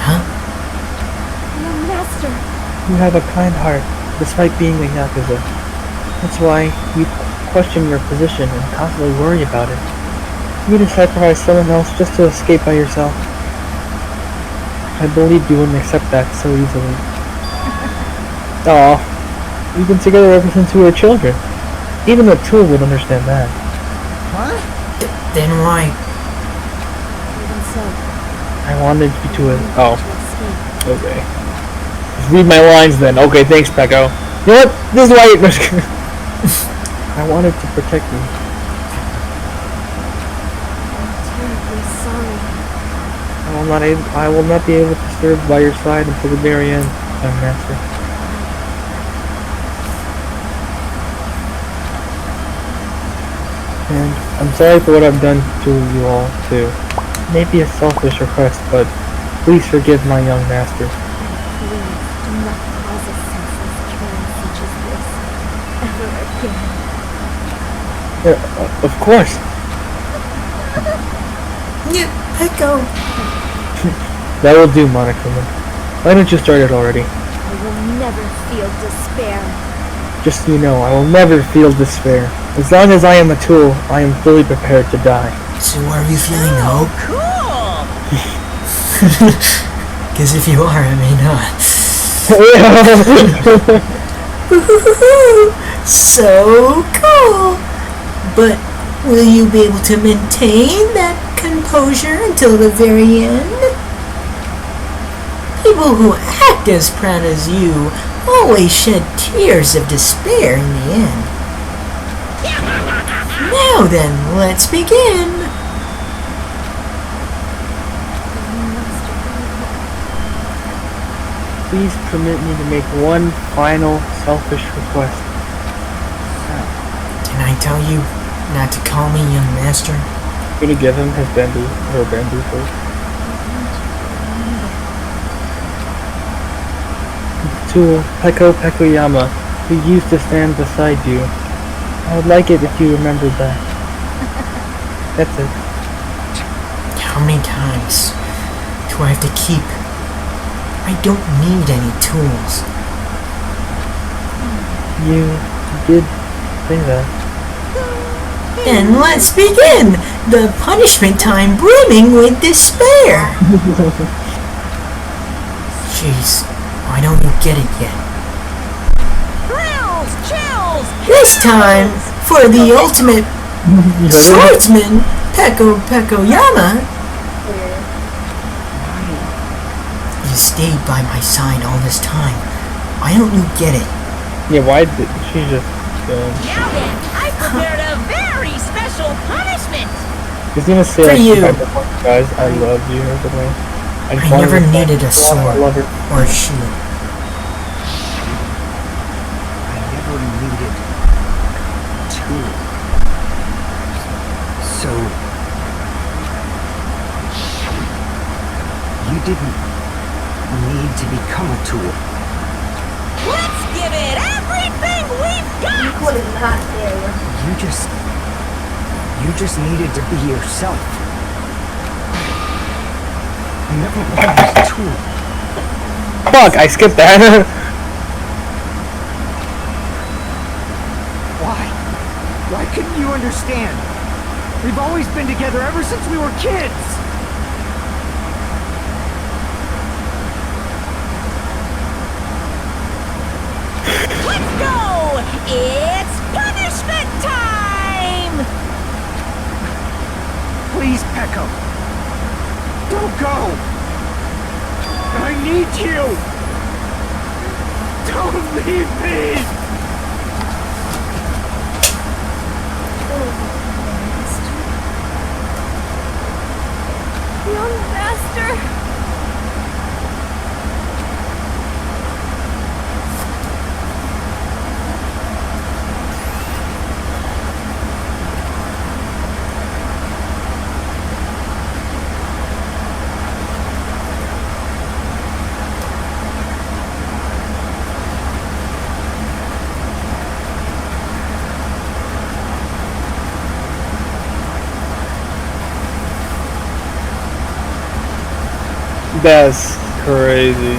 Huh? Young master. You have a kind heart, despite being a Yakuza. That's why you question your position and constantly worry about it. You to sacrifice someone else just to escape by yourself. I believed you wouldn't accept that so easily. Aw, we've been together ever since we were children. Even a tool would understand that. Huh? Then why? Even so, I wanted you to... Oh, to escape. okay. Just read my lines then. Okay, thanks, Peko. You know what? This is why I wanted to protect you. I'm terribly sorry. I will not be able to serve by your side until the very end, young master. And I'm sorry for what I've done to you all, too. Maybe a selfish request, but please forgive my young master. Please do not cause a senseless killing such as this ever again. Of course. Yeah, Peko. That will do, Monokuma. Why don't you start it already? I will never feel despair. Just so you know, I will never feel despair. As long as I am a tool, I am fully prepared to die. So are you feeling hope? Cool! Because if you are, I may not. So cool! But will you be able to maintain that composure until the very end? People who act as proud as you always shed tears of despair in the end. Now then, let's begin! Please permit me to make one final selfish request. Can I tell you not to call me young master? I'm gonna give him his bamboo, her bamboo first. To Peko Pekoyama, who used to stand beside you. I would like it if you remembered that. That's it. How many times do I have to keep? I don't need any tools. You did say that. Then let's begin! The punishment time brimming with despair! Jeez, why don't you get it yet? Thrills, chills, This time, for the ultimate swordsman, Peko Pekoyama, you stayed by my side all this time. Why don't you get it? Yeah, why did she just Now then, I prepared a very special punishment. He's gonna say For like, you. guys, I love you or something. I just wanted never to say, needed a I sword love her. or a shield. I never needed to. So you didn't need to become a tool. Let's give it everything we've got. What is not there? You just needed to be yourself. I never wanted a tool. Fuck, I skipped that. Why couldn't you understand? We've always been together ever since we were kids. Let's go. It's punishment time. Please, Pecco. Don't go. I need you. Don't leave me. Young master. That's crazy.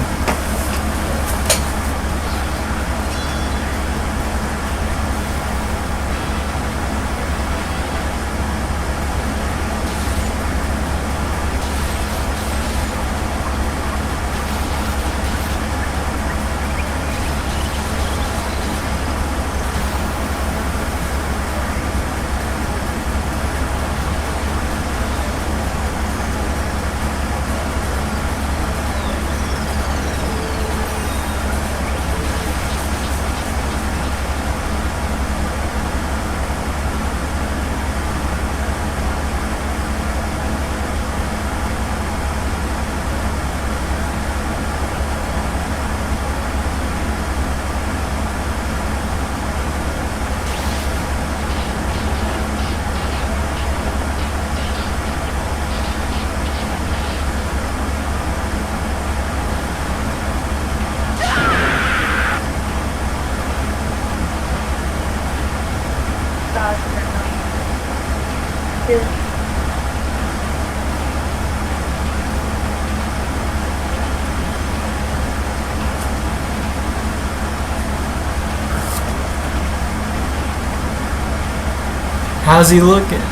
How's he looking?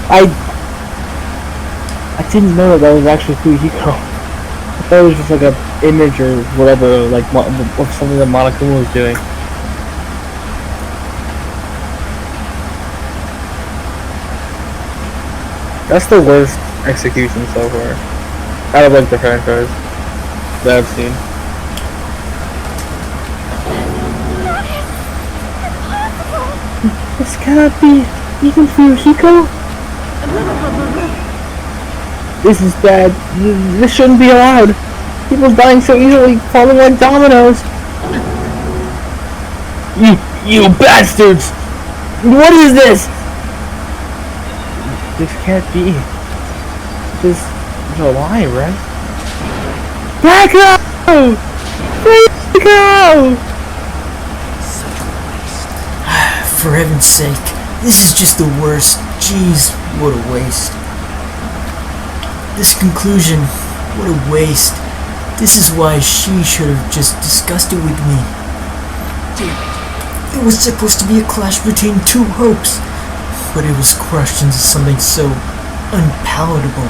I didn't know that was actually Fujiko. I thought it was just like a image or whatever, like of something that Monokuma was doing. That's the worst execution so far out of like the franchise that I've seen. This cannot be even Fujiko. This is bad. This shouldn't be allowed. People dying so easily, falling like dominoes. You bastards! What is this? This can't be. This is a lie, right? Back up! Back up! For heaven's sake, this is just the worst. Jeez, what a waste. This conclusion, what a waste. This is why she should have just discussed it with me. Damn it. It was supposed to be a clash between two hopes, but it was crushed into something so unpalatable.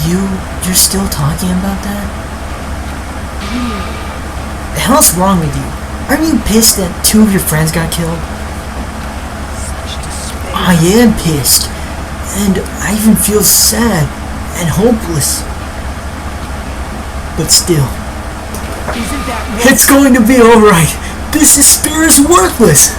You're still talking about that? The hell's wrong with you? Aren't you pissed that two of your friends got killed? I am pissed. And I even feel sad. and hopeless. But still, Isn't that what? it's going to be alright. This despair is worthless.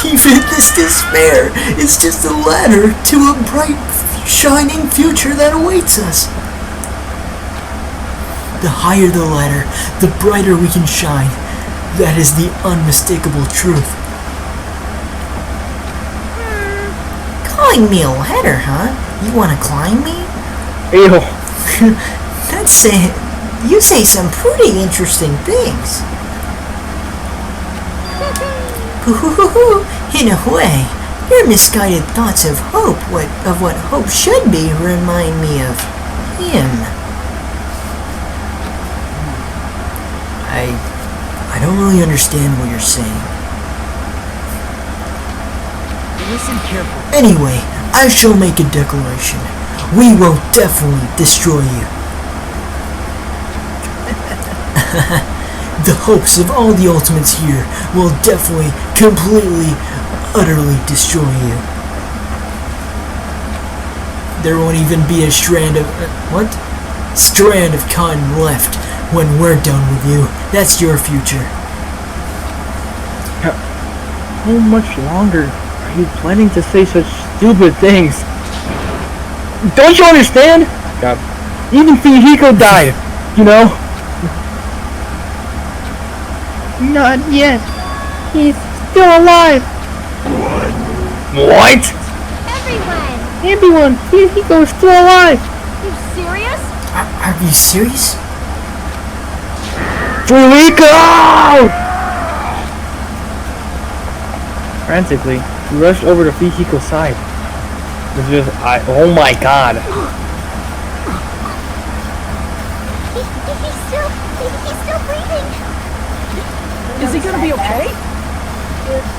Even this despair is just a ladder to a bright, shining future that awaits us. The higher the ladder, the brighter we can shine. That is the unmistakable truth. Calling me a ladder, huh? You wanna climb me? Ew. That's it. You say some pretty interesting things. In a way, your misguided thoughts of hope, of what hope should be, remind me of him. I don't really understand what you're saying. Listen carefully. Anyway, I shall make a declaration. We will definitely destroy you. The hopes of all the Ultimates here will definitely, completely, utterly destroy you. There won't even be a strand of... strand of cotton left when we're done with you. That's your future. How much longer are you planning to say such stupid things? Don't you understand? God. Even Fujiko died, you know? Not yet. He's still alive. What? Everyone! Fujiko's still alive! You serious? Are you serious? Fujiko! Frantically, he rushed over to Fujiko's side. Oh my god. He's still breathing. Is he gonna be okay?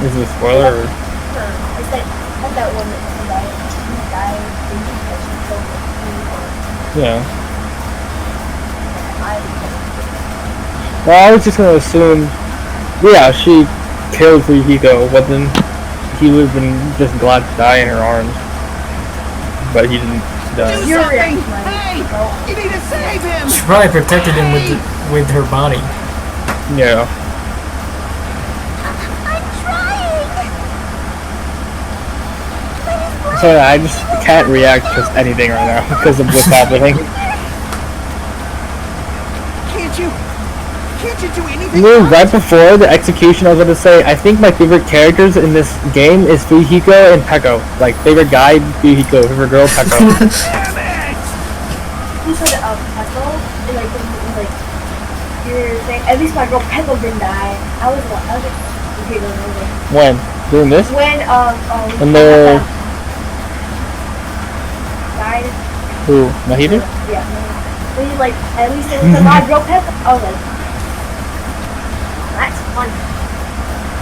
Is it a spoiler or? It's like that woman died because she killed the Yeah. Well, I was just gonna assume, yeah, she killed Fujiko, but then he would have been just glad to die in her arms. But he didn't die. Do something! Hey! You need to save him! She probably protected him with her body. Yeah. I'm trying. So I just can't react to anything right now because of what's happening. Can't you do anything? You know, right before the execution, I was going to say, I think my favorite characters in this game is Fujiko and Peko. Like, favorite guy, Fujiko, favorite girl, Peko. You said Peko, and like you're saying at least my girl Peko didn't die. I was like, okay, go. When? Doing this? When And the... died. Who? Nahida? Yeah. When you like at least it was my girl Peko. I was like, that's fun.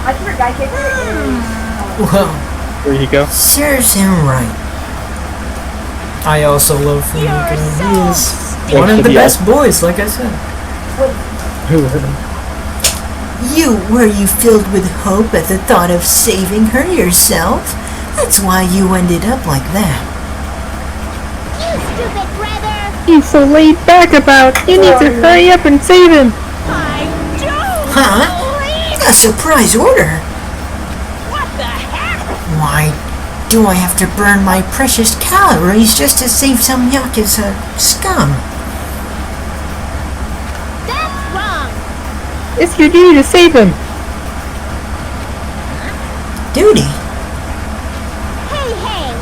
My favorite guy character is Well, Fujiko. Serves him right. I also love Fujiko. He is so one of the stupid. best boys, like I said. Were you filled with hope at the thought of saving her yourself? That's why you ended up like that. You stupid brother. He's so laid back about. You need to hurry up and save him. I don't Huh? believe A surprise order? what the heck? Why do I have to burn my precious calories just to save some Yakuza scum? That's wrong. It's your duty to save him. Duty? Hey.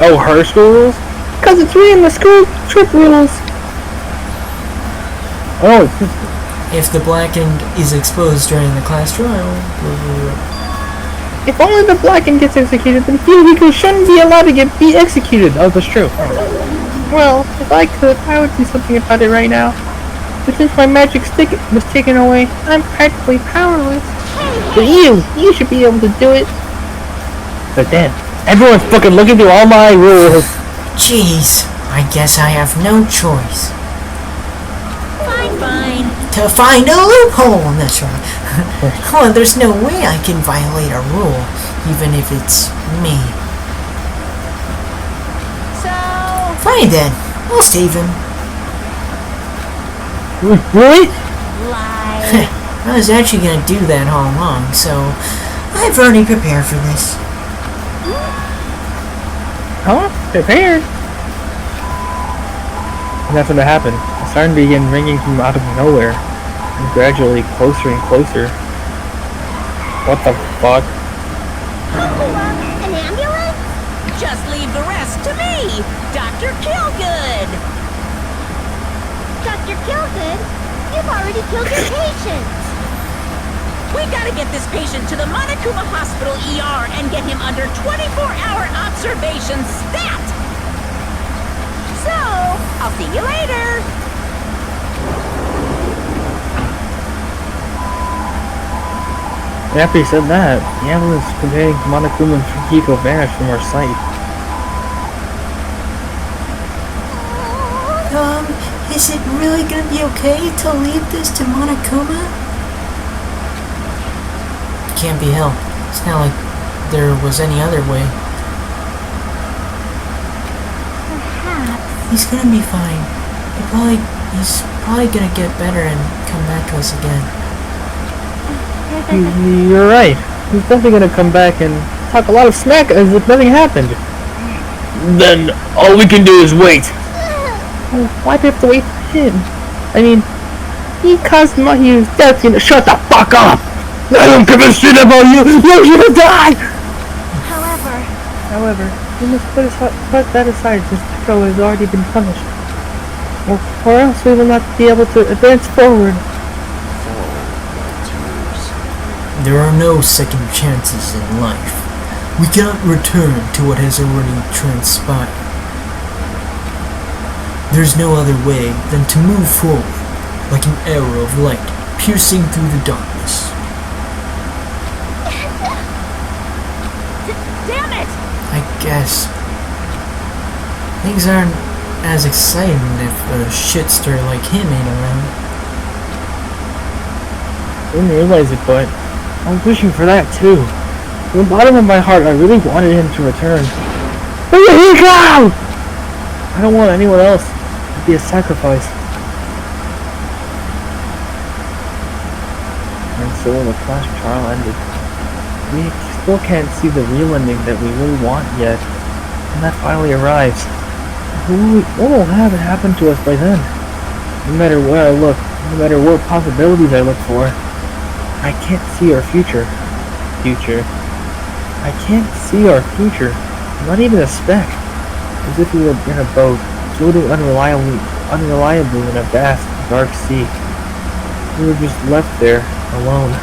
Oh, her school rules? Because it's reading the school trip rules. Oh, If the blackened is exposed during the class trial, if only the blackened gets executed, then Fujiko shouldn't be allowed to be executed. Oh, that's true. Well, if I could, I would do something about it right now. But since my magic stick was taken away, I'm practically powerless. But you should be able to do it. But then, everyone's fucking looking through all my rules. Jeez, I guess I have no choice. Fine. To find a loophole, that's right. Well, there's no way I can violate a rule, even if it's me. Fine then, I'll save him. Really? Lie. I was actually gonna do that all along, so I've already prepared for this. Huh? Prepared? And that's when it happened. The siren began ringing from out of nowhere, and gradually closer and closer. What the fuck? An ambulance? Just leave the rest to me, Dr. Killgood. Dr. Killgood, you've already killed your patient. We gotta get this patient to the Monokuma Hospital ER and get him under 24-hour observation stat! So, I'll see you later! After he said that, the ambulance containing Monokuma and Fukiko vanished from our sight. Is it really gonna be okay to leave this to Monokuma? Can't be helped. It's not like there was any other way. Perhaps. He's gonna be fine. He's probably gonna get better and come back to us again. You're right. He's definitely gonna come back and talk a lot of smack as if nothing happened. Then all we can do is wait. Why do we have to wait for him? I mean, he caused Mahi's death. Shut the fuck up! I don't give a shit about you! You're gonna die! However, we must put that aside since Echo has already been punished. Or else we will not be able to advance forward. There are no second chances in life. We cannot return to what has already transpired. There's no other way than to move forward, like an arrow of light piercing through the darkness. Damn it! I guess things aren't as exciting if a shitster like him ain't around. I didn't realize it, but I was wishing for that too. From the bottom of my heart, I really wanted him to return. Where did he go? I don't want anyone else to be a sacrifice. And so when the class trial ended, we still can't see the real ending that we really want yet. When that finally arrives, what will have happened to us by then? No matter where I look, no matter what possibilities I look for, I can't see our future. I can't see our future. Not even a speck. As if we were in a boat, floating unreliably in a vast, dark sea. We were just left there, alone.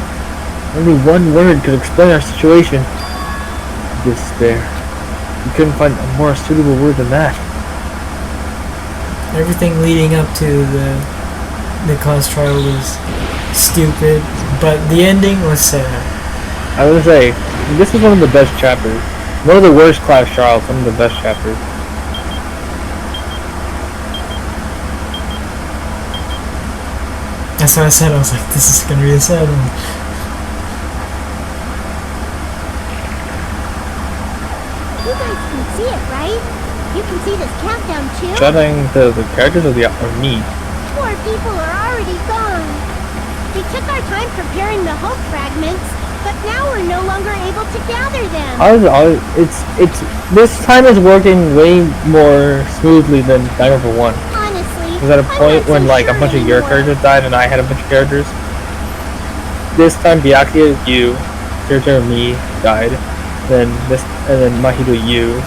Only one word could explain our situation. Despair. We couldn't find a more suitable word than that. Everything leading up to the class trial was stupid, but the ending was sad. I would say, this is one of the best chapters. One of the worst class trials, one of the best chapters. That's what I said, I was like, this is gonna be a sad one. You guys can see it, right? You can see this countdown too? Shutting the characters or me? Poor people are already gone. We took our time preparing the hope fragments, but now we're no longer able to gather them. This time is working way more smoothly than Danganronpa 1. Honestly, Was at a point when I'm not so a bunch sure of your anymore. characters died and I had a bunch of characters. This time Byakuya, you, character me died. Then Mahito, you,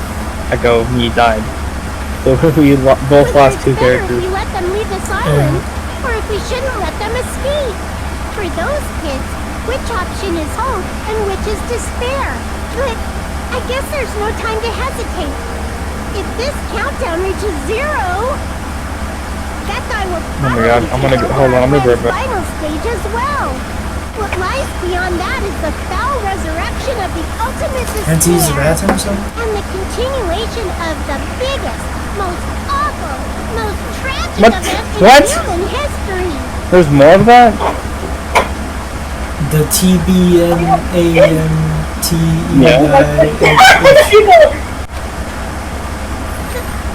Echo, me died. So we both Whether lost it's two better characters. if we let them leave this island, or if we shouldn't let them escape. For those kids, which option is hope and which is despair? But I guess there's no time to hesitate. If this countdown reaches 0, that guy will Oh my god, I'm gonna hold on, I'm gonna grab it. final stage as well. What lies beyond that is the foul resurrection of the ultimate And to use the despair, bathroom or something? and the continuation of the biggest, most awful, most tragic What? event in What? human history. There's more of that? The TBNAMTEI.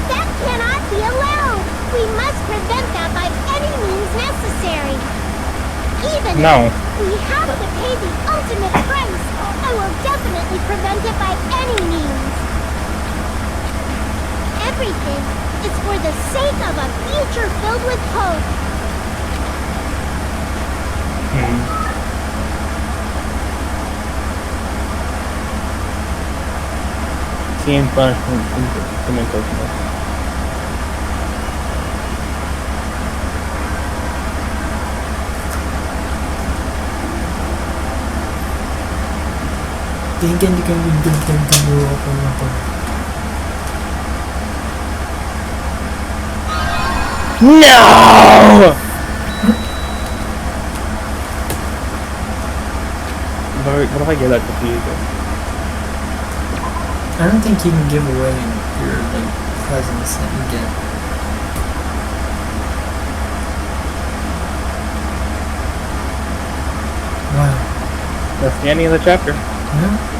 That cannot Even No. if we have to pay the ultimate price, I will definitely prevent it by any means. Everything is for the sake of a future filled with hope. Seeing punishment to make those. No! What if I get that to Diego? I don't think you can give away your like presents that you get. Wow. That's the ending of the chapter. Yeah.